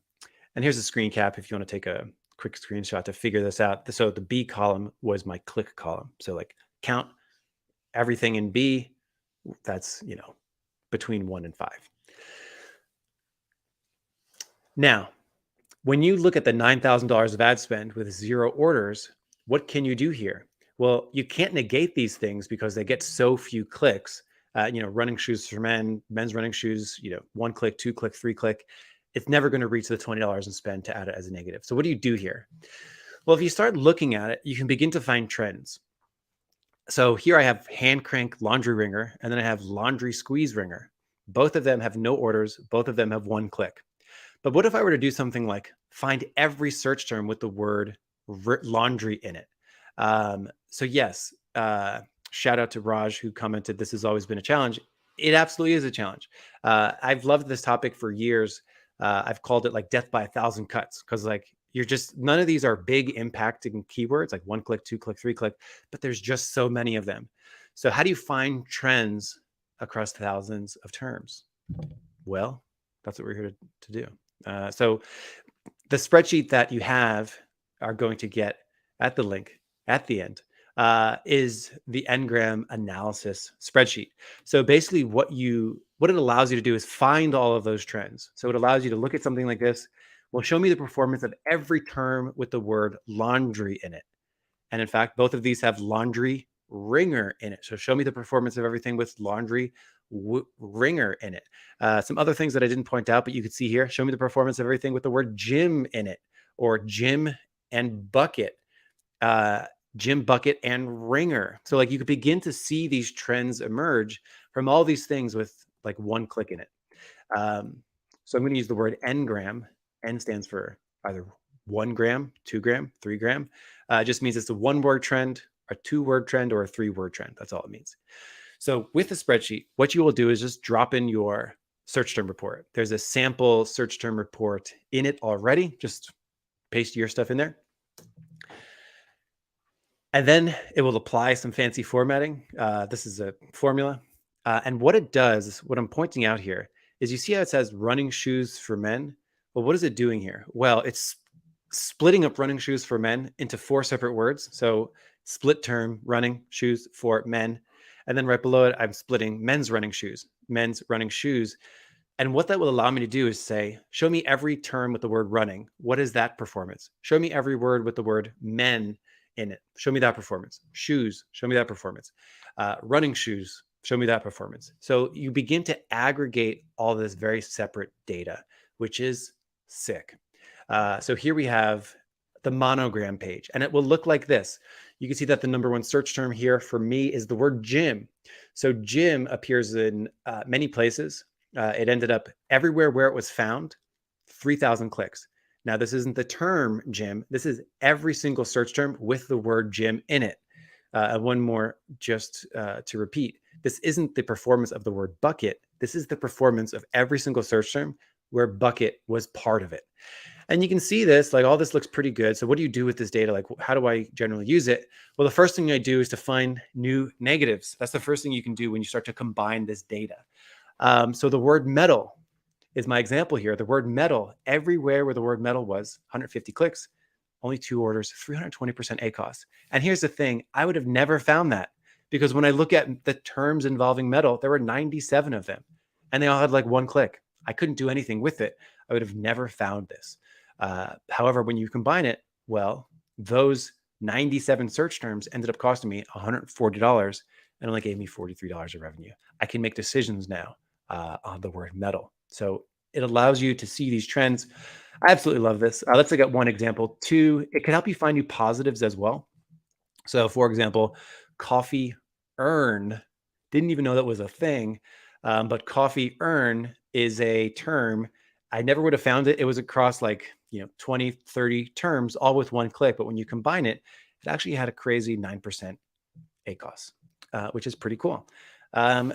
Speaker 2: here's a screen cap if you want to take a quick screenshot to figure this out. So the B column was my click column. So like count everything in B, that's, between 1 and 5. Now, when you look at the $9,000 of ad spend with 0 orders, what can you do here? Well, you can't negate these things because they get so few clicks. Running shoes for men, men's running shoes, 1 click, 2 click, 3 click. It's never going to reach the $20 in spend to add it as a negative. So what do you do here? Well, if you start looking at it, you can begin to find trends. So here I have hand crank laundry wringer, and then I have laundry squeeze wringer. Both of them have no orders. Both of them have 1 click. But what if I were to do something like find every search term with the word laundry in it? So yes, shout out to Raj who commented, this has always been a challenge. It absolutely is a challenge. I've loved this topic for years. I've called it like death by 1,000 cuts because none of these are big impacting keywords like 1 click, 2 click, 3 click, but there's just so many of them. So how do you find trends across thousands of terms? Well, that's what we're here to do. So the spreadsheet that you are going to get at the link at the end is the Ngram analysis spreadsheet. So basically what it allows you to do is find all of those trends. So it allows you to look at something like this. Well, show me the performance of every term with the word laundry in it. And in fact, both of these have laundry wringer in it. So show me the performance of everything with laundry wringer in it. Some other things that I didn't point out, but you could see here, show me the performance of everything with the word gym in it, or gym and bucket, gym bucket and ringer. So like you could begin to see these trends emerge from all these things with like 1 click in it. So I'm going to use the word Ngram. N stands for either 1 gram, 2 gram, 3 gram. It just means it's a 1-word trend, a 2-word trend, or a 3-word trend. That's all it means. So with the spreadsheet, what you will do is just drop in your search term report. There's a sample search term report in it already. Just paste your stuff in there. And then it will apply some fancy formatting. This is a formula. And what it does, what I'm pointing out here, is you see how it says running shoes for men? Well, what is it doing here? Well, it's splitting up running shoes for men into 4 separate words. So split term, running shoes for men. And then right below it, I'm splitting men's running shoes. And what that will allow me to do is say, show me every term with the word running. What is that performance? Show me every word with the word men in it. Show me that performance. Shoes, show me that performance. Running shoes, show me that performance. So you begin to aggregate all this very separate data, which is sick. So here we have the monogram page, and it will look like this. You can see that the number 1 search term here for me is the word gym. So gym appears in many places. It ended up everywhere where it was found, 3,000 clicks. Now, this isn't the term gym. This is every single search term with the word gym in it. One more just to repeat. this isn't the performance of the word bucket. This is the performance of every single search term where bucket was part of it. And you can see this, like all this looks pretty good. So what do you do with this data? Like, how do I generally use it? Well, the first thing I do is to find new negatives. That's the first thing you can do when you start to combine this data. So the word metal is my example here. The word metal, everywhere where the word metal was, 150 clicks, only 2 orders, 320% ACOS. And here's the thing, I would have never found that because when I look at the terms involving metal, there were 97 of them and they all had like 1 click. I couldn't do anything with it. I would have never found this. However, when you combine it, well, those 97 search terms ended up costing me $140 and only gave me $43 of revenue. I can make decisions now on the word metal. So it allows you to see these trends. I absolutely love this. Let's look at one example. 2, it can help you find new positives as well. So for example, coffee earn, didn't even know that was a thing, but coffee earn is a term. I never would have found it. It was across like, 20, 30 terms, all with 1 click. But when you combine it, it actually had a crazy 9% ACOS, which is pretty cool.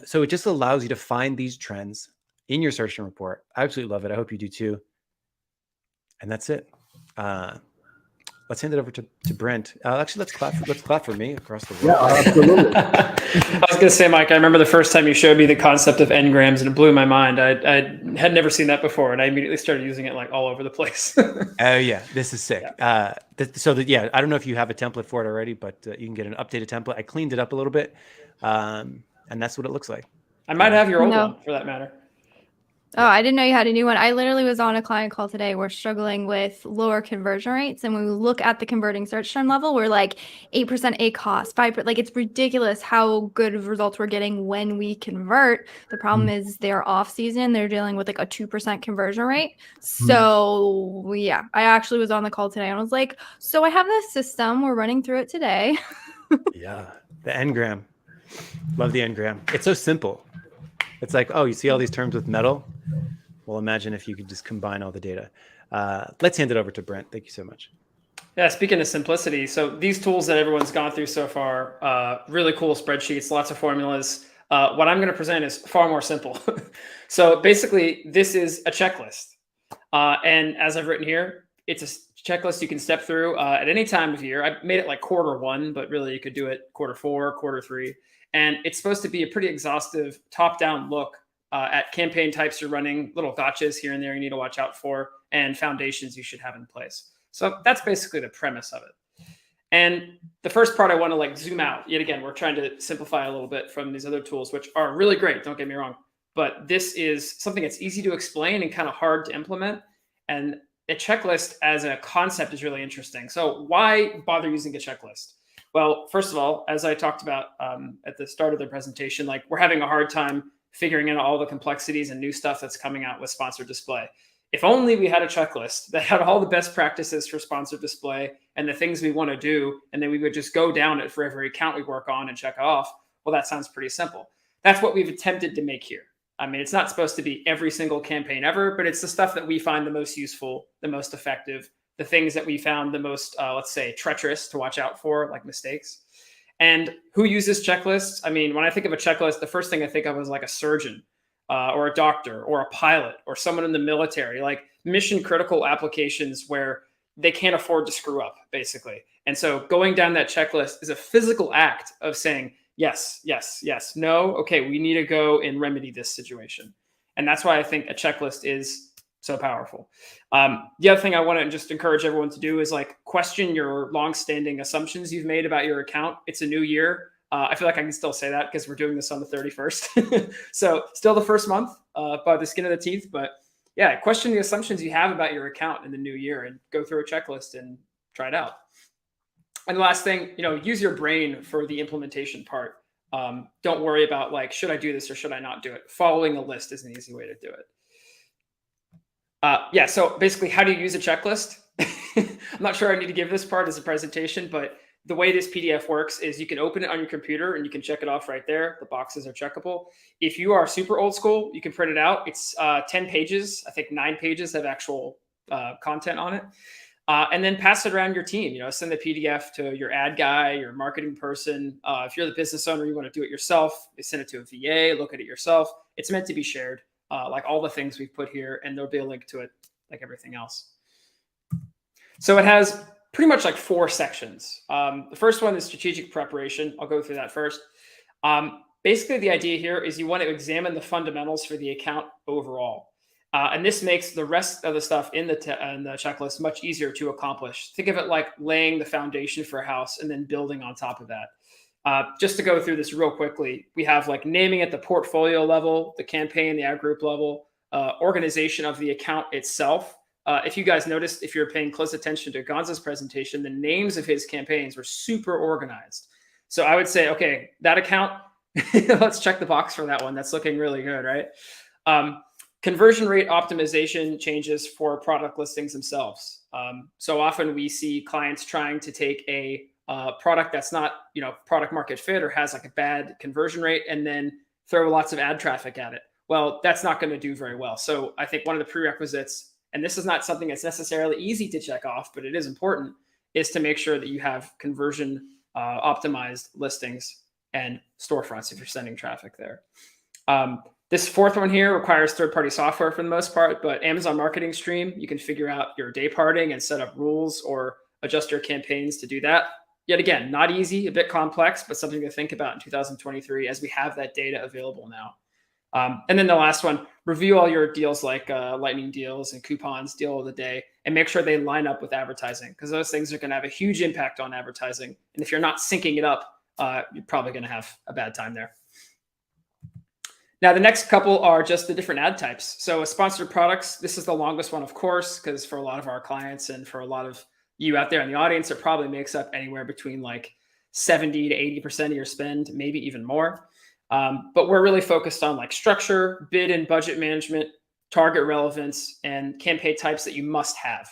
Speaker 2: So it just allows you to find these trends in your search term report. I absolutely love it. I hope you do too. And that's it. Let's hand it over to Brent. Actually, let's clap for me across the world.
Speaker 1: Yeah, absolutely.
Speaker 4: I was going to say, Mike, I remember the first time you showed me the concept of engrams and it blew my mind. I had never seen that before and I immediately started using it like all over the place.
Speaker 2: Oh yeah, this is sick.
Speaker 4: Yeah.
Speaker 2: I don't know if you have a template for it already, but you can get an updated template. I cleaned it up a little bit, and that's what it looks like.
Speaker 4: I might have your old
Speaker 3: No.
Speaker 4: one for that matter.
Speaker 3: Oh, I didn't know you had a new one. I literally was on a client call today. We're struggling with lower conversion rates. And when we look at the converting search term level, we're like 8% ACOS, 5%. Like it's ridiculous how good of results we're getting when we convert. The problem is they're off season. They're dealing with like a 2% conversion rate. So yeah, I actually was on the call today and I was like, so I have this system. We're running through it today.
Speaker 2: Yeah, the engram. Love the engram. It's so simple. It's like, oh, you see all these terms with metal? Well, imagine if you could just combine all the data. Let's hand it over to Brent. Thank you so much.
Speaker 4: Yeah, speaking of simplicity, so these tools that everyone's gone through so far, really cool spreadsheets, lots of formulas. What I'm going to present is far more simple. So basically, this is a checklist. And as I've written here, it's a checklist you can step through at any time of year. I made it like Q1, but really you could do it Q4, Q3. And it's supposed to be a pretty exhaustive top-down look at campaign types you're running, little gotchas here and there you need to watch out for, and foundations you should have in place. So that's basically the premise of it. And the first part I want to like zoom out. Yet again, we're trying to simplify a little bit from these other tools, which are really great, don't get me wrong. But this is something that's easy to explain and kind of hard to implement. And a checklist as a concept is really interesting. So why bother using a checklist? Well, first of all, as I talked about at the start of the presentation, like we're having a hard time figuring out all the complexities and new stuff that's coming out with sponsored display. If only we had a checklist that had all the best practices for sponsored display and the things we want to do, and then we would just go down it for every account we work on and check it off. Well, that sounds pretty simple. That's what we've attempted to make here. I mean, it's not supposed to be every single campaign ever, but it's the stuff that we find the most useful, the most effective, the things that we found the most, let's say, treacherous to watch out for, like mistakes. And who uses checklists? I mean, when I think of a checklist, the first thing I think of is like a surgeon or a doctor or a pilot or someone in the military, like mission critical applications where they can't afford to screw up, basically. And so going down that checklist is a physical act of saying, yes, yes, yes, no, okay, we need to go and remedy this situation. And that's why I think a checklist is so powerful. The other thing I want to just encourage everyone to do is like question your longstanding assumptions you've made about your account. It's a new year. I feel like I can still say that because we're doing this on the 31st. So still the first month by the skin of the teeth. But yeah, question the assumptions you have about your account in the new year and go through a checklist and try it out. And the last thing, use your brain for the implementation part. Don't worry about like, should I do this or should I not do it? Following a list is an easy way to do it. Yeah, so basically, how do you use a checklist? I'm not sure I need to give this part as a presentation, but the way this PDF works is you can open it on your computer and you can check it off right there. The boxes are checkable. If you are super old school, you can print it out. It's 10 pages. I think 9 pages have actual content on it. And then pass it around your team. Send the PDF to your ad guy, your marketing person. If you're the business owner, you want to do it yourself, send it to a VA, look at it yourself. It's meant to be shared, like all the things we've put here, and there'll be a link to it like everything else. So it has pretty much like 4 sections. The first one is strategic preparation. I'll go through that first. Basically, the idea here is you want to examine the fundamentals for the account overall. And this makes the rest of the stuff in the checklist much easier to accomplish. Think of it like laying the foundation for a house and then building on top of that. Just to go through this real quickly, we have like naming at the portfolio level, the campaign, the ad group level, organization of the account itself. If you guys noticed, if you're paying close attention to Gonza's presentation, the names of his campaigns were super organized. So I would say, okay, that account, let's check the box for that one. That's looking really good, right? Conversion rate optimization changes for product listings themselves. So often we see clients trying to take a product that's not, product market fit or has like a bad conversion rate and then throw lots of ad traffic at it. Well, that's not going to do very well. So I think one of the prerequisites, and this is not something that's necessarily easy to check off, but it is important, is to make sure that you have conversion optimized listings and storefronts if you're sending traffic there. This fourth one here requires third-party software for the most part, but Amazon Marketing Stream, you can figure out your day parting and set up rules or adjust your campaigns to do that. Yet again, not easy, a bit complex, but something to think about in 2023 as we have that data available now. And then the last one, review all your deals like lightning deals and coupons, deal of the day, and make sure they line up with advertising because those things are going to have a huge impact on advertising. And if you're not syncing it up, you're probably going to have a bad time there. Now, the next couple are just the different ad types. So sponsored products, this is the longest one, of course, because for a lot of our clients and for a lot of you out there in the audience, it probably makes up anywhere between like 70 to 80% of your spend, maybe even more. But we're really focused on like structure, bid and budget management, target relevance, and campaign types that you must have.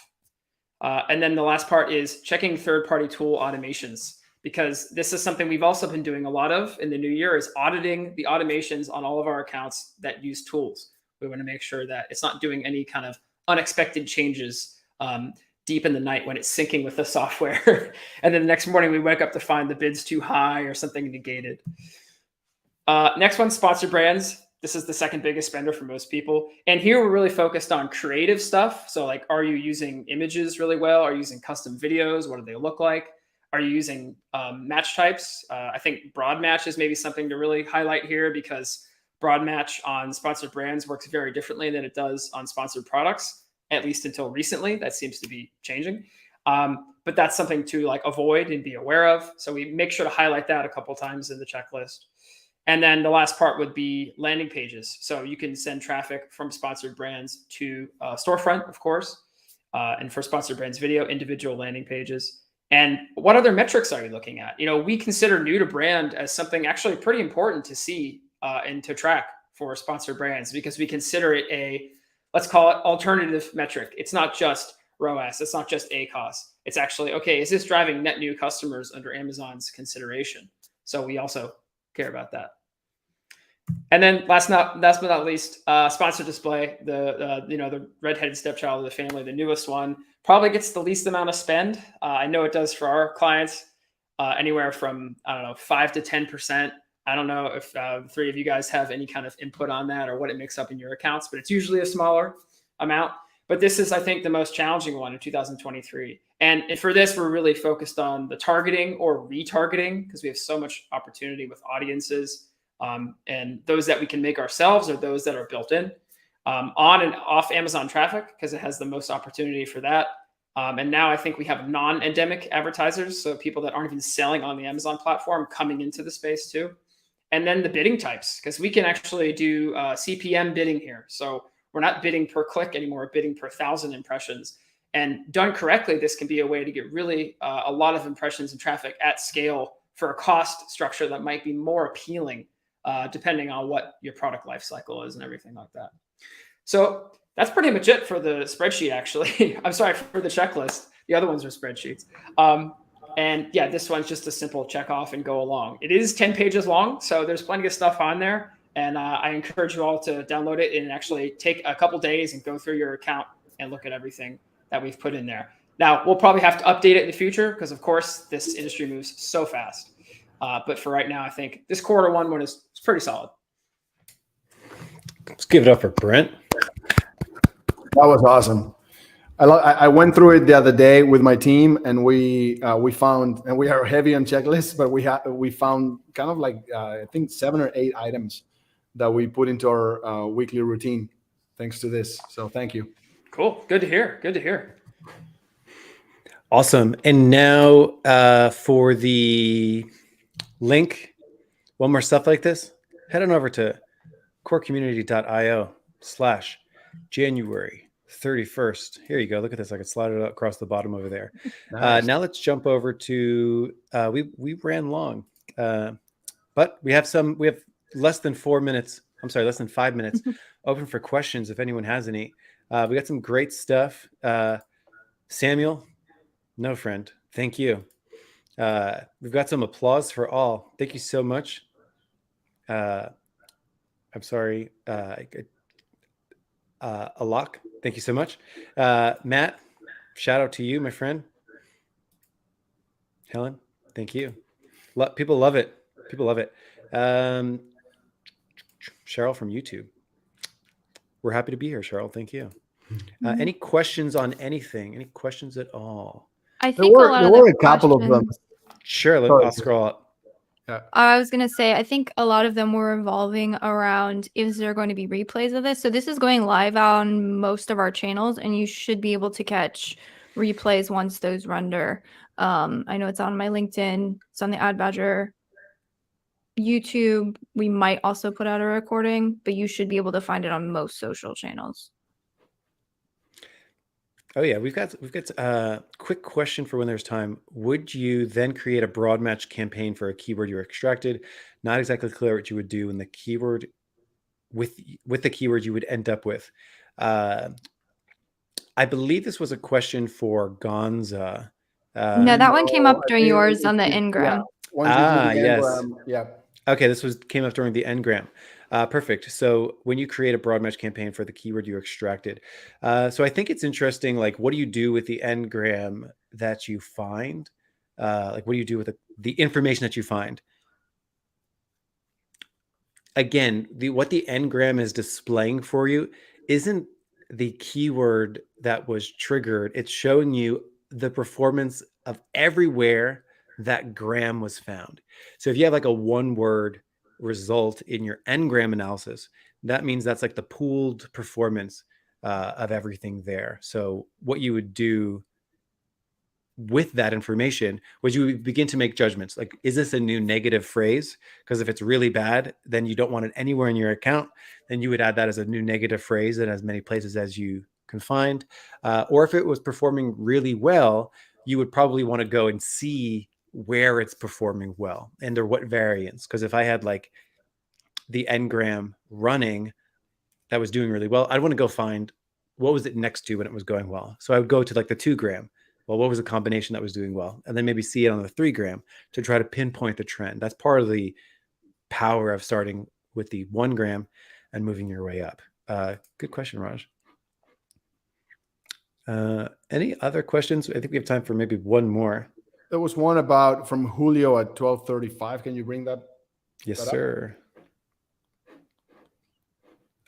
Speaker 4: And then the last part is checking third-party tool automations, because this is something we've also been doing a lot of in the new year, is auditing the automations on all of our accounts that use tools. We want to make sure that it's not doing any kind of unexpected changes deep in the night when it's syncing with the software. And then the next morning we wake up to find the bid's too high or something negated. Next one, sponsored brands. This is the second biggest spender for most people. And here we're really focused on creative stuff. So like, are you using images really well? Are you using custom videos? What do they look like? Are you using match types? I think broad match is maybe something to really highlight here, because broad match on sponsored brands works very differently than it does on sponsored products, at least until recently. That seems to be changing. But that's something to like avoid and be aware of. So we make sure to highlight that a couple times in the checklist. And then the last part would be landing pages. So you can send traffic from sponsored brands to storefront, of course, and for sponsored brands video, individual landing pages. And what other metrics are you looking at? We consider new to brand as something actually pretty important to see and to track for sponsored brands, because we consider it a, let's call it alternative metric. It's not just ROAS. It's not just ACOS. It's actually, okay, is this driving net new customers under Amazon's consideration? So we also care about that. And then last but not least, sponsored display, the redheaded stepchild of the family, the newest one, probably gets the least amount of spend. I know it does for our clients, anywhere from, 5 to 10%. I don't know if the three of you guys have any kind of input on that or what it makes up in your accounts, but it's usually a smaller amount. But this is, I think, the most challenging one in 2023. And for this, we're really focused on the targeting or retargeting, because we have so much opportunity with audiences. And those that we can make ourselves or those that are built in, on and off Amazon traffic, because it has the most opportunity for that. And now I think we have non-endemic advertisers, so people that aren't even selling on the Amazon platform coming into the space too. And then the bidding types, because we can actually do CPM bidding here. So we're not bidding per click anymore, we're bidding per 1,000 impressions. And done correctly, this can be a way to get really a lot of impressions and traffic at scale for a cost structure that might be more appealing, depending on what your product life cycle is and everything like that. So that's pretty much it for the spreadsheet, actually. I'm sorry, for the checklist. The other ones are spreadsheets. And yeah, this one's just a simple check off and go along. It is 10 pages long, so there's plenty of stuff on there. And I encourage you all to download it and actually take a couple days and go through your account and look at everything that we've put in there. Now, we'll probably have to update it in the future because, of course, this industry moves so fast. But for right now, I think this quarter one is pretty solid.
Speaker 2: Let's give it up for Brent.
Speaker 1: That was awesome. I went through it the other day with my team, and we found, and we are heavy on checklists, but we found kind of like I think 7 or 8 items that we put into our weekly routine thanks to this. So thank you.
Speaker 4: Cool. Good to hear. Good to hear.
Speaker 2: Awesome. And now for the link, one more stuff like this, head on over to corecommunity.io/January 31st. Here you go. Look at this. I can slide it across the bottom over there.
Speaker 1: Nice.
Speaker 2: Now let's jump over to, we ran long, but we have less than 4 minutes. I'm sorry, less than 5 minutes open for questions if anyone has any. We got some great stuff. Samuel, no friend, thank you. We've got some applause for all. Thank you so much. I'm sorry. Alok, thank you so much. Matt, shout out to you, my friend. Helen, thank you. People love it. People love it. Cheryl from YouTube. We're happy to be here, Cheryl. Thank you. Any questions on anything? Any questions at all?
Speaker 3: I think
Speaker 1: There were a couple of them.
Speaker 2: Sure,
Speaker 1: Sorry.
Speaker 2: I'll scroll up.
Speaker 3: I was going to say, I think a lot of them were revolving around, is there going to be replays of this? So this is going live on most of our channels, and you should be able to catch replays once those render. I know it's on my LinkedIn. It's on the Ad Badger. YouTube, we might also put out a recording, but you should be able to find it on most social channels.
Speaker 2: Oh yeah, we've got a quick question for when there's time. Would you then create a broad match campaign for a keyword you extracted? Not exactly clear what you would do in the keyword with the keyword you would end up with. I believe this was a question for Gonza.
Speaker 3: No, that one came up
Speaker 1: I
Speaker 3: during
Speaker 1: think
Speaker 3: yours on the
Speaker 1: yeah,
Speaker 3: Ngram.
Speaker 1: once you do the
Speaker 2: yes.
Speaker 1: Ngram, yeah.
Speaker 2: Okay, this came up during the Ngram. Perfect. So when you create a broad match campaign for the keyword you extracted, so I think it's interesting. Like, what do you do with the Ngram that you find? Like, what do you do with the information that you find? Again, what the Ngram is displaying for you isn't the keyword that was triggered. It's showing you the performance of everywhere that gram was found. So if you have like a 1-word result in your Ngram analysis, that means that's like the pooled performance of everything there. So what you would do with that information was you would begin to make judgments. Like, is this a new negative phrase? Because if it's really bad, then you don't want it anywhere in your account. Then you would add that as a new negative phrase in as many places as you can find. Or if it was performing really well, you would probably want to go and see where it's performing well and or what variance. Because if I had like the Ngram running that was doing really well, I'd want to go find what was it next to when it was going well. So I would go to like the 2 gram. Well, what was the combination that was doing well? And then maybe see it on the 3 gram to try to pinpoint the trend. That's part of the power of starting with the 1 gram and moving your way up. Good question, Raj. Any other questions? I think we have time for maybe one more.
Speaker 1: There was one from Julio at 12:35. Can you bring that?
Speaker 2: Yes,
Speaker 1: that
Speaker 2: sir.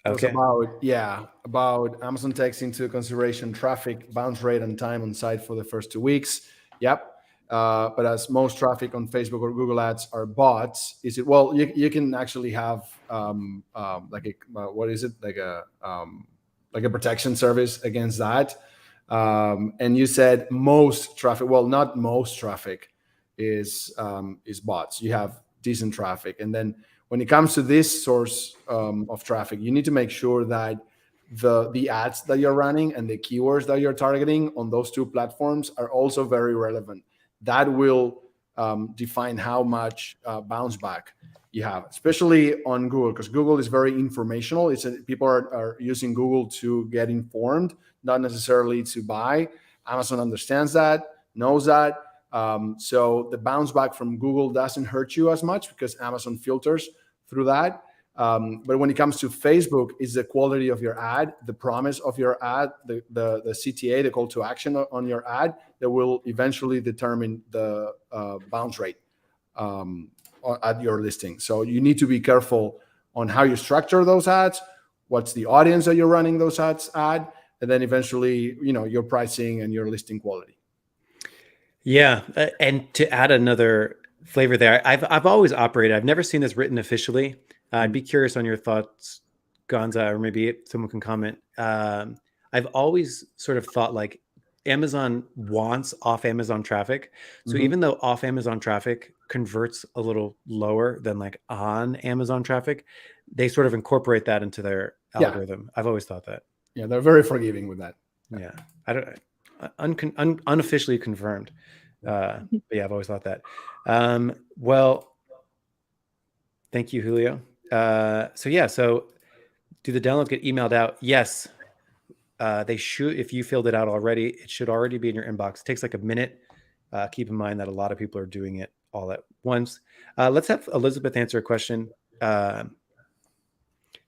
Speaker 1: Okay. About Amazon takes into consideration traffic, bounce rate, and time on site for the first 2 weeks. Yep. But as most traffic on Facebook or Google Ads are bots, is it? Well, you can actually have like a what is it? Like a protection service against that. And you said most traffic. Well, not most traffic is bots. You have decent traffic, and then when it comes to this source of traffic, you need to make sure that the ads that you're running and the keywords that you're targeting on those 2 platforms are also very relevant. That will define how much bounce back you have, especially on Google, because Google is very informational. People are using Google to get informed, not necessarily to buy. Amazon understands that, knows that. So the bounce back from Google doesn't hurt you as much because Amazon filters through that. But when it comes to Facebook, is the quality of your ad, the promise of your ad, the CTA, the call to action on your ad, that will eventually determine the bounce rate at your listing. So you need to be careful on how you structure those ads, what's the audience that you're running those ads at, and then eventually, your pricing and your listing quality.
Speaker 2: Yeah, and to add another flavor there, I've always operated. I've never seen this written officially. I'd be curious on your thoughts, Gonza, or maybe someone can comment. I've always sort of thought like Amazon wants off Amazon traffic. So even though off Amazon traffic converts a little lower than like on Amazon traffic, they sort of incorporate that into their algorithm. I've always thought that.
Speaker 1: Yeah, they're very forgiving with that.
Speaker 2: Yeah, I don't unofficially confirmed. But yeah, I've always thought that. Well, thank you, Julio. So do the downloads get emailed out? Yes. They should. If you filled it out already, it should already be in your inbox. It takes like a minute. Keep in mind that a lot of people are doing it all at once. Let's have Elizabeth answer a question.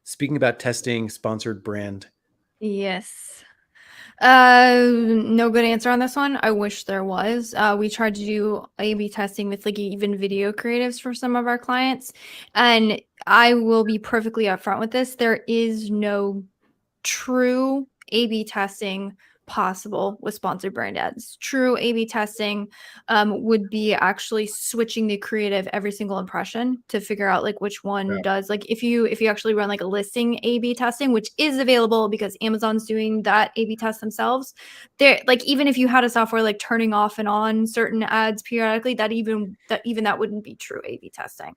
Speaker 2: Speaking about testing sponsored brand.
Speaker 3: Yes. No good answer on this one. I wish there was. We tried to do A/B testing with like even video creatives for some of our clients, and I will be perfectly upfront with this. There is no true A/B testing possible with sponsored brand ads. True A/B testing would be actually switching the creative every single impression to figure out like which one does. Like if you actually run like a listing A/B testing, which is available because Amazon's doing that A/B test themselves. There, like even if you had a software like turning off and on certain ads periodically, that wouldn't be true A/B testing.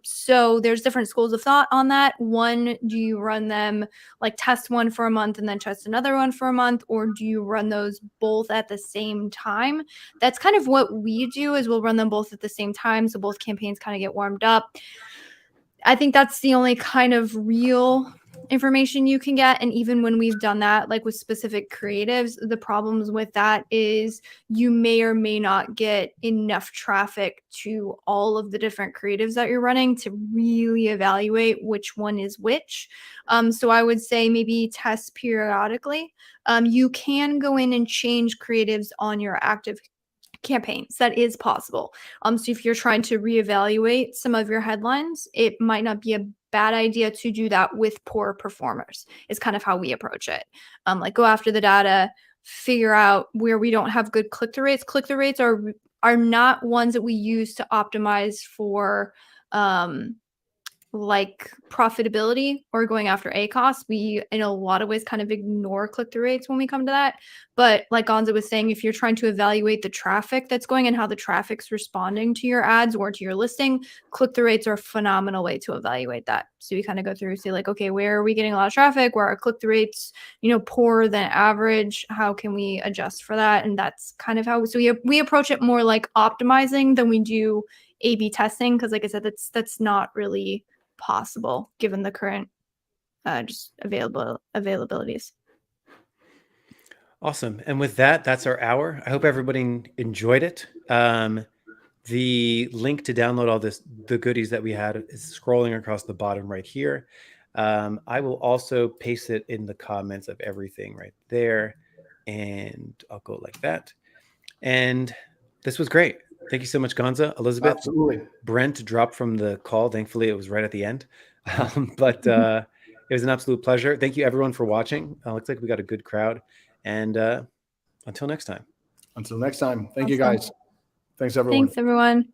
Speaker 3: So there's different schools of thought on that. One, do you run them like test one for a month and then test another one for a month, or do you run those both at the same time? That's kind of what we do, is we'll run them both at the same time, so both campaigns kind of get warmed up. I think that's the only kind of real information you can get. And even when we've done that, like with specific creatives, the problems with that is you may or may not get enough traffic to all of the different creatives that you're running to really evaluate which one is which. So I would say maybe test periodically. You can go in and change creatives on your active campaigns. That is possible. So if you're trying to reevaluate some of your headlines, it might not be a bad idea to do that with poor performers. Is kind of how we approach it. Like go after the data, figure out where we don't have good click-through rates. Click-through rates are not ones that we use to optimize for like profitability or going after ACoS. We in a lot of ways kind of ignore click-through rates when we come to that. But like Gonza was saying, if you're trying to evaluate the traffic that's going and how the traffic's responding to your ads or to your listing, click-through rates are a phenomenal way to evaluate that. So we kind of go through and say like, okay, where are we getting a lot of traffic? Where are click-through rates, poorer than average? How can we adjust for that? And that's kind of how we approach it more like optimizing than we do A/B testing, because like I said, that's not really possible given the current just availabilities.
Speaker 2: Awesome. And with that, that's our hour. I hope everybody enjoyed it. The link to download all the goodies that we had is scrolling across the bottom right here. I will also paste it in the comments of everything right there. And I'll go like that. And this was great. Thank you so much, Gonza. Elizabeth.
Speaker 1: Absolutely.
Speaker 2: Brent dropped from the call. Thankfully, it was right at the end. But it was an absolute pleasure. Thank you, everyone, for watching. Looks like we got a good crowd. And until next time.
Speaker 1: Until next time. Thank you, guys. Thanks, everyone.
Speaker 3: Thanks, everyone.